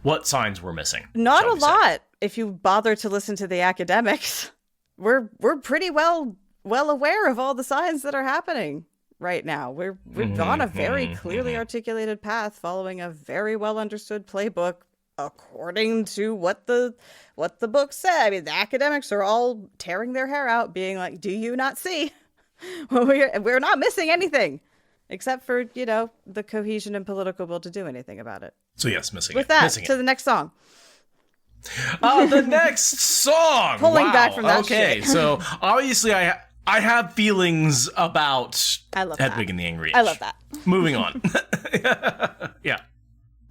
what signs were missing. Not a lot. If you bother to listen to the academics, we're pretty well aware of all the signs that are happening. right now. We've on a very clearly articulated path, following a very well understood playbook, according to what the book said. I mean, the academics are all tearing their hair out, being like, "Do you not see? We're not missing anything, except for the cohesion and political will to do anything about it." So yes, missing With it. that, Missing to it. the next song. Oh, the next song. Pulling Wow. back from that Okay, shit. so obviously I have feelings about I love Hedwig that. and the Angry Inch. I love that. Moving on. Yeah.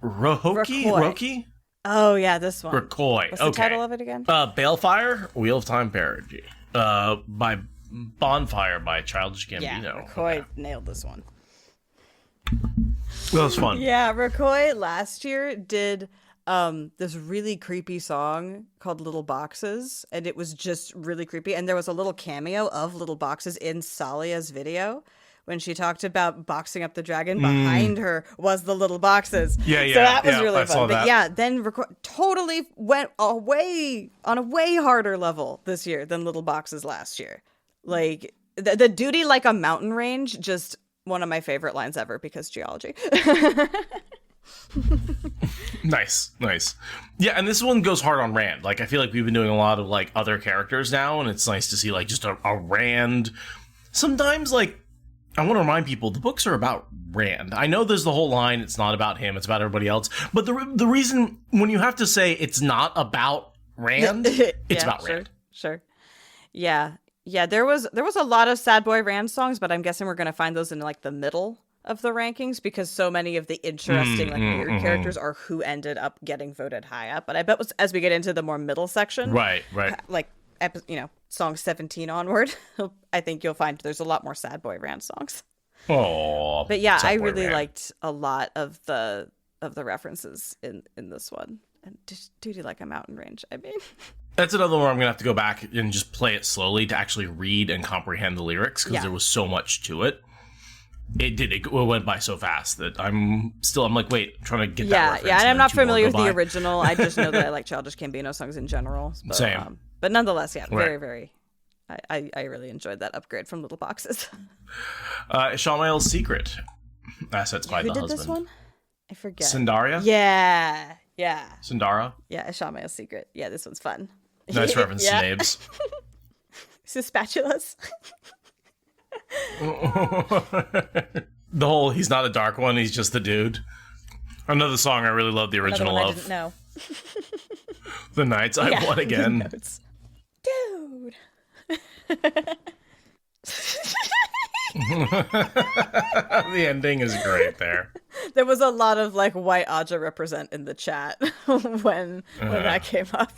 Roki? Oh yeah, this one. Rokoi. What's Okay. the title of it again? Balefire, Wheel of Time parody. By Bonfire by Childish Gambino. Yeah, Rokoi nailed this one. That was fun. Yeah, Rokoi last year did this really creepy song called Little Boxes, and it was just really creepy. And there was a little cameo of Little Boxes in Salia's video when she talked about boxing up the dragon. Behind her was the Little Boxes. Yeah. So that was really I fun. saw But that. yeah, then totally went away on a way harder level this year than Little Boxes last year. Like the duty like a mountain range, just one of my favorite lines ever because geology. Nice. Yeah, and this one goes hard on Rand. Like, I feel like we've been doing a lot of, like, other characters now, and it's nice to see, like, just a Rand. Sometimes, like, I want to remind people, the books are about Rand. I know there's the whole line, it's not about him, it's about everybody else, but the reason, when you have to say it's not about Rand, it's about Rand. Sure. Yeah, there was a lot of Sad Boy Rand songs, but I'm guessing we're going to find those in, like, the middle of the rankings because so many of the interesting weird characters are who ended up getting voted high up. But I bet as we get into the more middle section, Right. like song 17 onward, I think you'll find there's a lot more Sad Boy Rand songs. Oh, But yeah, I Sad Boy really Rand. liked a lot of the references in this one. And just duty like a mountain range. I mean, That's another one where I'm gonna have to go back and just play it slowly to actually read and comprehend the lyrics because there was so much to it. It went by so fast that I'm like, wait, I'm trying to get that reference. and I'm then not two more familiar go with the by. original. I just know that I like Childish Gambino songs in general. But, Same. But nonetheless, yeah, Right. very, very. I really enjoyed that upgrade from Little Boxes. Ishamael's Secret. Assets by Who the did husband. this one? I forget. Sindaria? Yeah. Sindara? Yeah, Ishamael's Secret. Yeah, this one's fun. Nice reference to names. This is spatulas. The whole he's not a dark one, he's just the dude. Another song I really love the Another original one I of. didn't know. The Nights I Won Again. Notes. Dude. The ending is great there. There was a lot of like white Aja represent in the chat when that came up.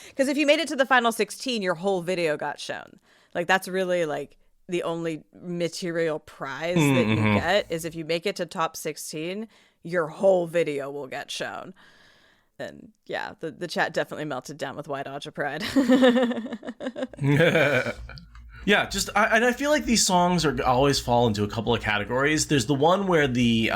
Because if you made it to the final 16, your whole video got shown. Like that's really like the only material prize that you get is if you make it to top 16, your whole video will get shown. And yeah, the chat definitely melted down with white Aja pride. Yeah, just and I feel like these songs always fall into a couple of categories. There's the one where the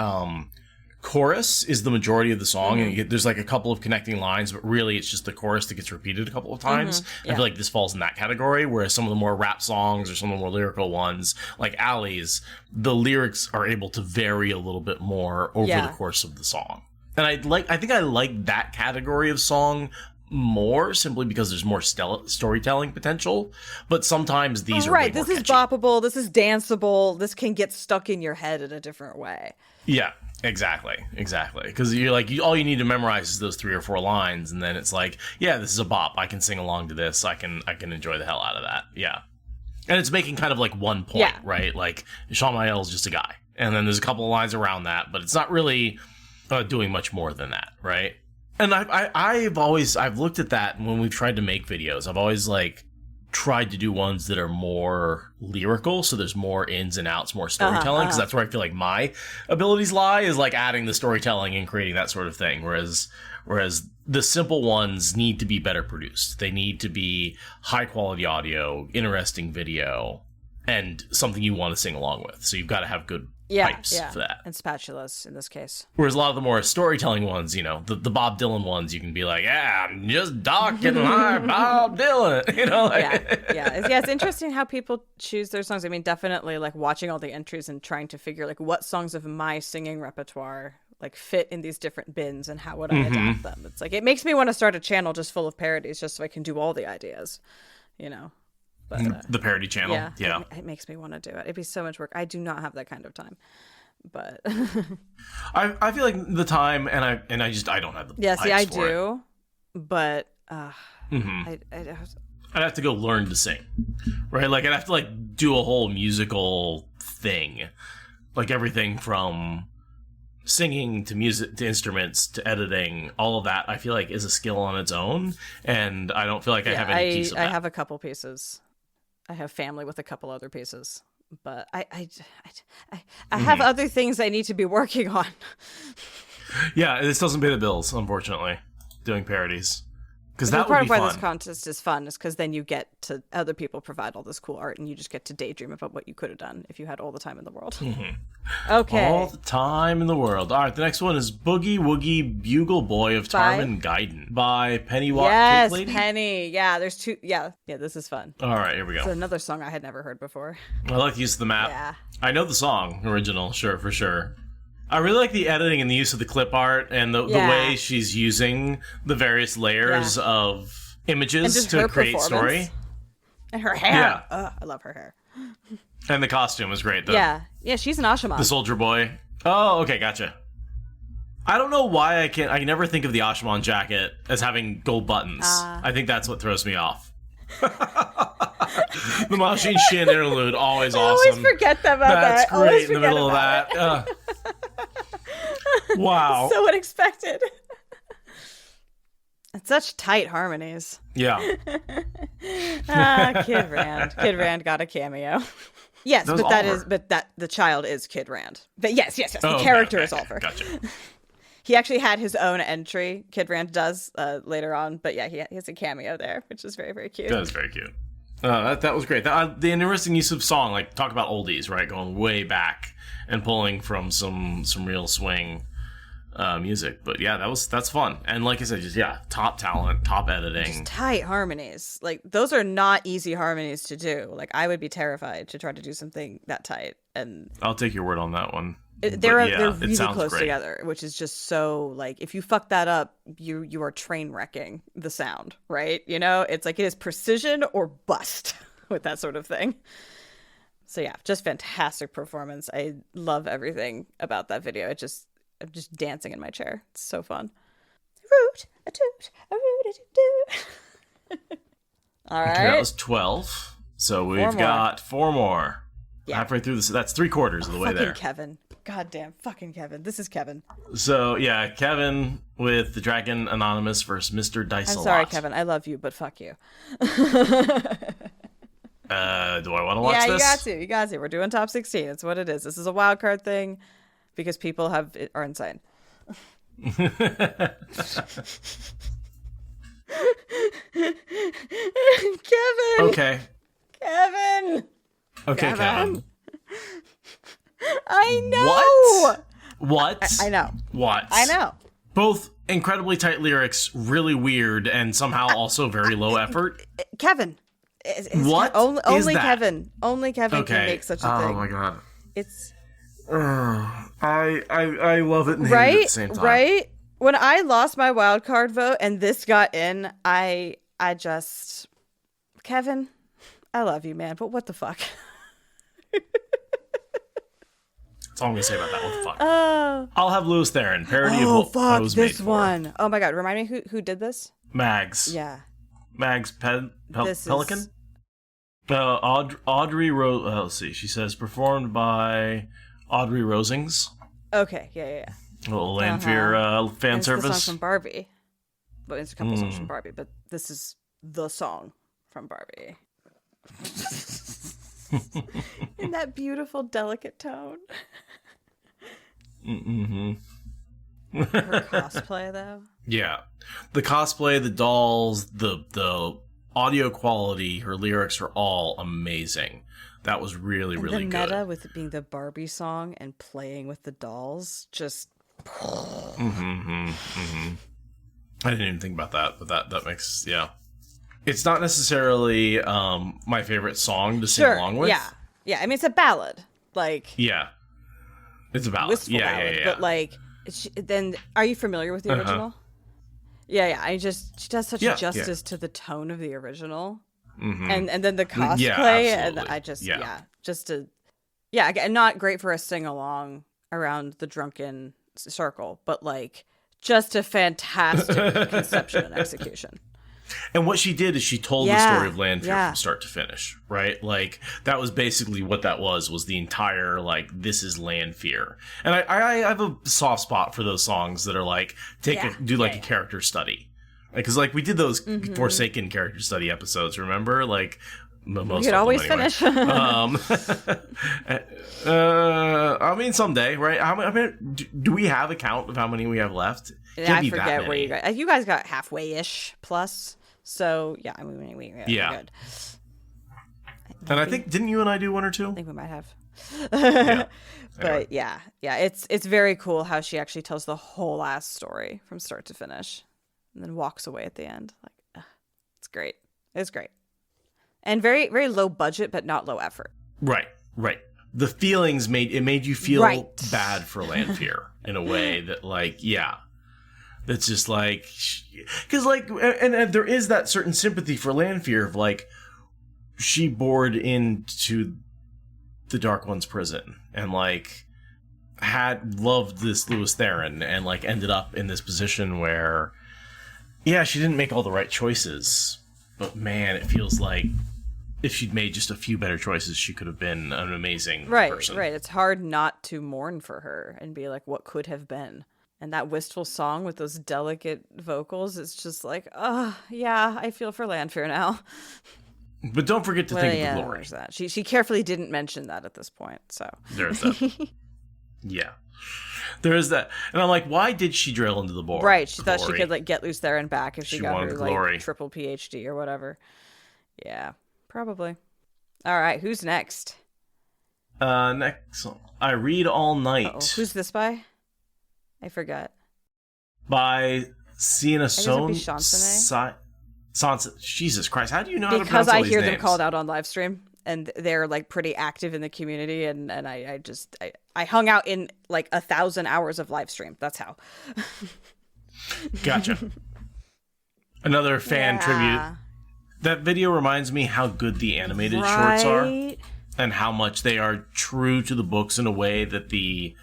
chorus is the majority of the song, and there's like a couple of connecting lines, but really it's just the chorus that gets repeated a couple of times. I feel like this falls in that category, whereas some of the more rap songs or some of the more lyrical ones, like Allie's, the lyrics are able to vary a little bit more over the course of the song. And I think I like that category of song more simply because there's more storytelling potential, but sometimes these are way this more is catchy. boppable, this is danceable, this can get stuck in your head in a different way. Yeah, exactly. Because you're like, all you need to memorize is those 3 or 4 lines, and then it's like, yeah, this is a bop. I can sing along to this. I can enjoy the hell out of that. Yeah, and it's making kind of like one point, right? Like Ishamael's just a guy, and then there's a couple of lines around that, but it's not really doing much more than that, right? And I've looked at that when we've tried to make videos. I've always like tried to do ones that are more lyrical, so there's more ins and outs, more storytelling, because that's where I feel like my abilities lie, is like adding the storytelling and creating that sort of thing. Whereas the simple ones need to be better produced. They need to be high quality audio, interesting video, and something you want to sing along with. So you've got to have good pipes for that. And spatulas in this case. Whereas a lot of the more storytelling ones, you know, the Bob Dylan ones, you can be like, yeah, I'm just talking like Bob Dylan, you know? Like, yeah. It's interesting how people choose their songs. I mean, definitely like watching all the entries and trying to figure like what songs of my singing repertoire like fit in these different bins and how would I adapt them. It's like, it makes me want to start a channel just full of parodies just so I can do all the ideas, you know? But, the parody channel. Yeah. It makes me want to do it. It'd be so much work. I do not have that kind of time, but I feel like the time and I don't have the pipes I for do, but I'd have to go learn to sing, right? Like I'd have to like do a whole musical thing, like everything from singing to music to instruments to editing, all of that I feel like is a skill on its own, and I don't feel like I have any piece of that. I have a couple pieces. I have family with a couple other pieces, but I have other things I need to be working on. Yeah, this doesn't pay the bills, unfortunately, doing parodies. Because that would part be of why fun. this contest is fun is because then you get to other people provide all this cool art and you just get to daydream about what you could have done if you had all the time in the world. Okay. All the time in the world. All right, the next one is Boogie Woogie Bugle Boy of Tarman Gaiden by Penny Watt Yes, Cake Lady. Penny. Yeah, there's two. Yeah, this is fun. All right, here we It's go. another song I had never heard before. I like the use of the map. Yeah. I know the song original, for sure. I really like the editing and the use of the clip art and the way she's using the various layers of images to create story. And her hair. I love her hair. And the costume was great, though. Yeah, she's an Ashaman. The soldier boy. Oh, okay, gotcha. I don't know why I can never think of the Ashaman jacket as having gold buttons. I think that's what throws me off. The Machine Shin interlude, always awesome. I always forget about That's that. great in the middle of that. Wow. So unexpected. It's such tight harmonies. Yeah. Kid Rand. Kid Rand got a cameo. Yes, That was but the child is Kid Rand. But yes. The Oh, character okay. is Oliver. Gotcha. He actually had his own entry. Kid Rand does later on, but yeah, he has a cameo there, which is very, very cute. That was very cute. That was great. The interesting use of song, like talk about oldies, right? Going way back and pulling from some real swing music. But yeah, that's fun. And like I said, just top talent, top editing, Just tight harmonies. Like those are not easy harmonies to do. Like I would be terrified to try to do something that tight. And I'll take your word on that one. they're really close great. together, which is just so like if you fuck that up, you are train wrecking the sound, right? You know, it's like it is precision or bust with that sort of thing. So yeah, just fantastic performance. I love everything about that video. I'm just dancing in my chair. It's so fun. Root a toot a root a toot. All right. Okay, that was 12. So we've got 4 more. Yeah. Halfway through this, that's 3/4 of the way Fucking there. Kevin. Goddamn fucking Kevin. This is Kevin. So yeah, Kevin with the Dragon Anonymous versus Mr. Dice. I'm sorry, Kevin. I love you, but fuck you. Do I want to watch Yeah, this? you got to. We're doing top 16. It's what it is. This is a wild card thing because people are insane. Kevin. Okay. Kevin. Okay, Kevin. I know. What? I know. What? I know. Both incredibly tight lyrics, really weird, and somehow also very low effort. Kevin. What is Only that? Kevin. Only Kevin can Okay. make such a thing. Oh my god. It's I love it and hate it at the same time. Right? When I lost my wild card vote and this got in, I just Kevin, I love you, man, but what the fuck? That's all I'm gonna say about that. What the fuck? Oh, I'll have Louis Theron parody of oh what I fuck was this made for. one. Oh my god, remind me who did this? Mags. Yeah. Mags This Pelican. is- Audrey Rose. Let's see. She says performed by Audrey Rosings. Okay, yeah. A little Lanfear fan It's the service. song from Barbie. But it's a couple songs from Barbie, but this is the song from Barbie. In that beautiful, delicate tone. Mm-hmm. Her cosplay, though. Yeah, the cosplay, the dolls, the audio quality, her lyrics are all amazing. That was really, and really the good. meta with it being the Barbie song and playing with the dolls, just. I didn't even think about that, but that makes, yeah. It's not necessarily my favorite song to sing along with. Yeah. Yeah, I mean, it's a ballad. Like. Yeah. It's a ballad. Wistful ballad. But, like, then, are you familiar with the original? Yeah. She does such justice to the tone of the original. And then the cosplay. And I just, again, not great for a sing-along around the drunken circle, but, like, just a fantastic conception and execution. And what she did is she told the story of Lanfear from start to finish, right? Like, that was basically what that was the entire, like, this is Lanfear. And I have a soft spot for those songs that are, like, do a character study. Because, like, we did those Forsaken character study episodes, remember? Like, most we could always finish. I mean, someday, right? How many, do we have a count of how many we have left? I forget where you guys got halfway-ish plus. So, yeah, I mean, we're good. And I think, didn't you and I do one or two? I think we might have. Anyway. But, yeah, it's very cool how she actually tells the whole last story from start to finish. And then walks away at the end. Like, it's great. It's great. And very, very low budget, but not low effort. Right. The feelings made you feel bad for Lanfear in a way that, like, that's just like, because, like, and there is that certain sympathy for Lanfear of, like, she bored into the Dark One's prison and, like, had loved this Lewis Theron and, like, ended up in this position where, she didn't make all the right choices, but man, it feels like if she'd made just a few better choices, she could have been an amazing person. Right. It's hard not to mourn for her and be like, what could have been? And that wistful song with those delicate vocals, it's just like, I feel for Lanfear now. But don't forget to think of the glory. That. She carefully didn't mention that at this point, so. There's that. There is that. And I'm like, why did she drill into the board? Right, she thought she could, like, get Luce Theron back if she got her, glory. Like, triple PhD or whatever. Yeah, probably. All right, who's next? Next, I Read All Night. Uh-oh. Who's this by? I forgot. By Sienna Sohn. Sansa. Jesus Christ, how do you know how to pronounce all I these hear names? them called out on live stream, and they're, like, pretty active in the community, and I hung out in, like, 1,000 hours of live stream. That's how. Gotcha. Another fan tribute. That video reminds me how good the animated shorts are, and how much they are true to the books in a way that the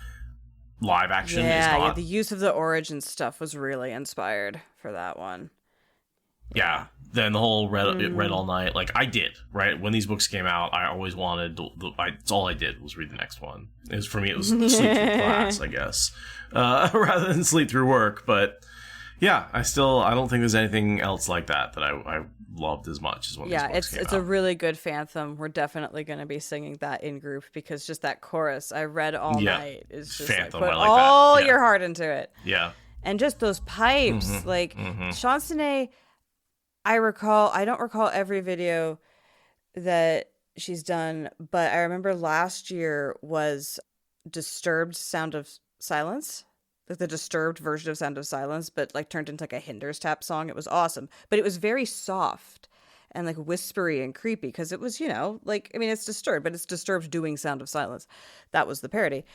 live action is not. Yeah, the use of the origin stuff was really inspired for that one. Yeah. Then the whole read all night, like, I did, right? When these books came out, I always wanted, it's all I did was read the next one. For me, it was sleep through class, I guess, rather than sleep through work. But yeah, I don't think there's anything else like that I loved as much as when these books came out. It's a really good Phantom. We're definitely going to be singing that in group, because just that chorus, I read all night, is just Phantom, like, put I like all that. your heart into it. Yeah. And just those pipes, Chansonnet, I don't recall every video that she's done, but I remember last year was Disturbed Sound of Silence, like the disturbed version of Sound of Silence, but, like, turned into, like, a Hinders Tap song. It was awesome, but it was very soft and, like, whispery and creepy, because it was, like, I mean, it's Disturbed, but it's Disturbed doing Sound of Silence. That was the parody.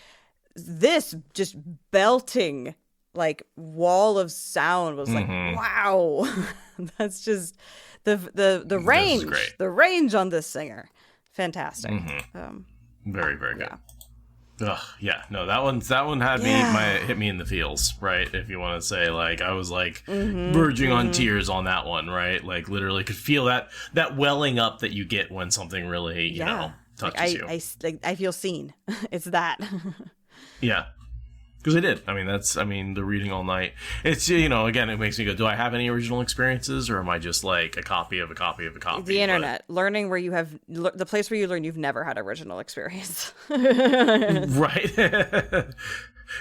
This just belting, like, wall of sound was like, wow. That's just the range. The range on this singer, fantastic. Very, very good. No, that one had hit me in the feels, right? If you want to say, like, I was, like, verging on tears on that one, right? Like, literally could feel that welling up that you get when something really touches you. I feel seen. It's that. Yeah. Because I did. I mean, the reading all night. It's, again, it makes me go, do I have any original experiences, or am I just, like, a copy of a copy of a copy? The internet. Learning where you have, the place where you learn you've never had original experience. Right.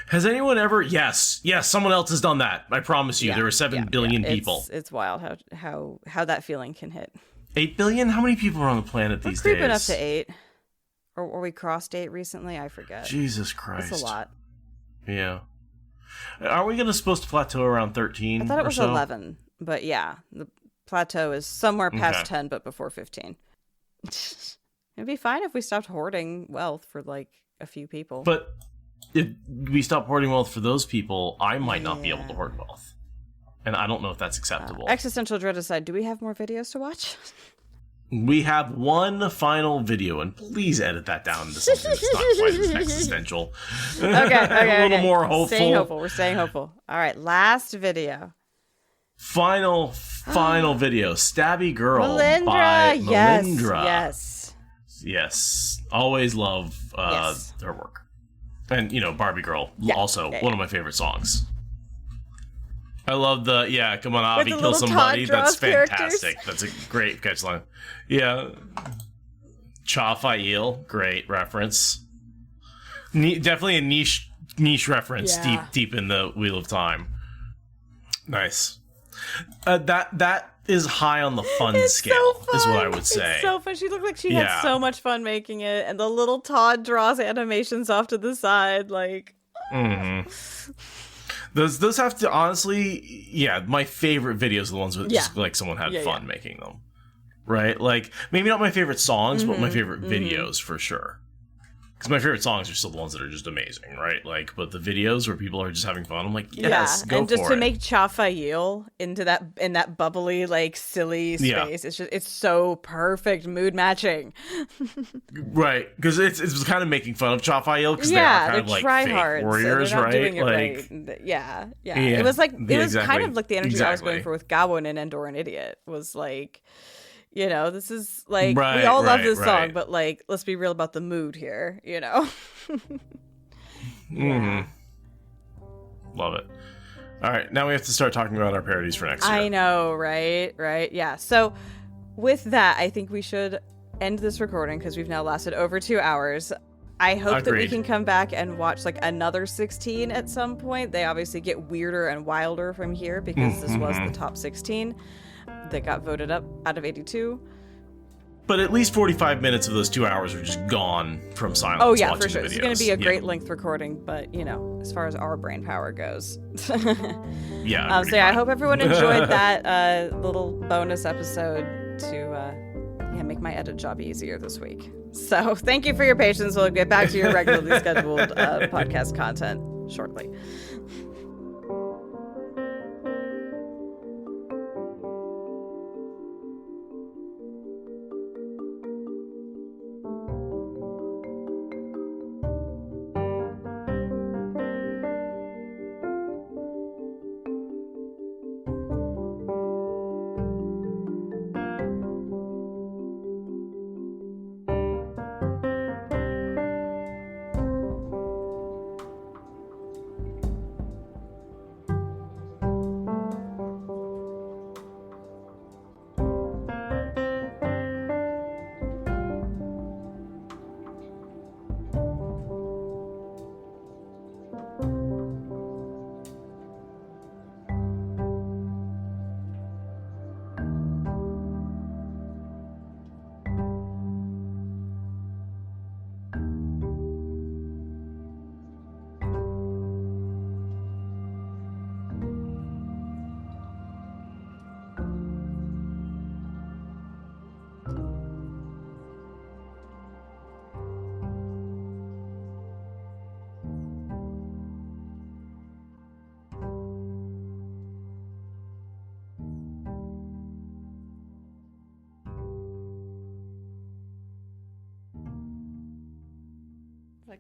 Has anyone ever? Yes, someone else has done that. I promise you, there are 7 billion people. It's wild how that feeling can hit. 8 billion? How many people are on the planet these days? Creeping up to 8. Or we cross-date recently? I forget. Jesus Christ. It's a lot. Yeah. Are we supposed to plateau around 13? I thought it was so? 11, but yeah, the plateau is somewhere past 10, but before 15. It'd be fine if we stopped hoarding wealth for like a few people. But if we stop hoarding wealth for those people, I might not be able to hoard wealth. And I don't know if that's acceptable. Existential dread aside, do we have more videos to watch? We have one final video, and please edit that down into something that's not quite as existential. Okay. A little more hopeful. Staying hopeful. We're staying hopeful. All right, last video. Final video. Stabby Girl Melindra. by Yes. Melindra. Yes. Always love her work. And, Barbie Girl, also one of my favorite songs. I love the, come on, Avi, kill somebody. That's fantastic. That's a great catchline. Yeah. Cha-Fa-Il, great reference. Definitely a niche reference deep in the Wheel of Time. Nice. That is high on the fun scale, is what I would say. It's so fun. She looked like she had so much fun making it, and the little Todd draws animations off to the side, like. Mm-hmm. Those have to honestly, my favorite videos are the ones with just like someone had fun making them, right? Like maybe not my favorite songs, but my favorite videos for sure. Because my favorite songs are still the ones that are just amazing, right? Like, but the videos where people are just having fun, I'm like, yes, go for it. And just to make Cha-Fa-Il in that bubbly, like silly space, it's so perfect, mood matching. Right, because it's kind of making fun of Cha-Fa-Il because they are kind of like fake warriors, so right? Like, yeah. It was like kind of like the energy I was going for with Gawain and Endor and Idiot was like. This is like, we all love this song, but like, let's be real about the mood here, Love it. All right, now we have to start talking about our parodies for next year. I know, right? Yeah. So with that, I think we should end this recording because we've now lasted over 2 hours. I hope that we can come back and watch like another 16 at some point. They obviously get weirder and wilder from here because this was the top 16. That got voted up out of 82. But at least 45 minutes of those 2 hours are just gone from silence. Oh yeah, for sure. It's going to be a great length recording, but as far as our brain power goes. I hope everyone enjoyed that little bonus episode to make my edit job easier this week. So thank you for your patience. We'll get back to your regularly scheduled podcast content shortly.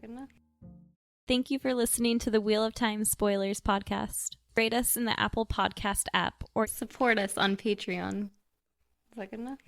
Good enough? Thank you for listening to the Wheel of Time Spoilers podcast. Rate us in the Apple Podcast app or support us on Patreon. Is that good enough?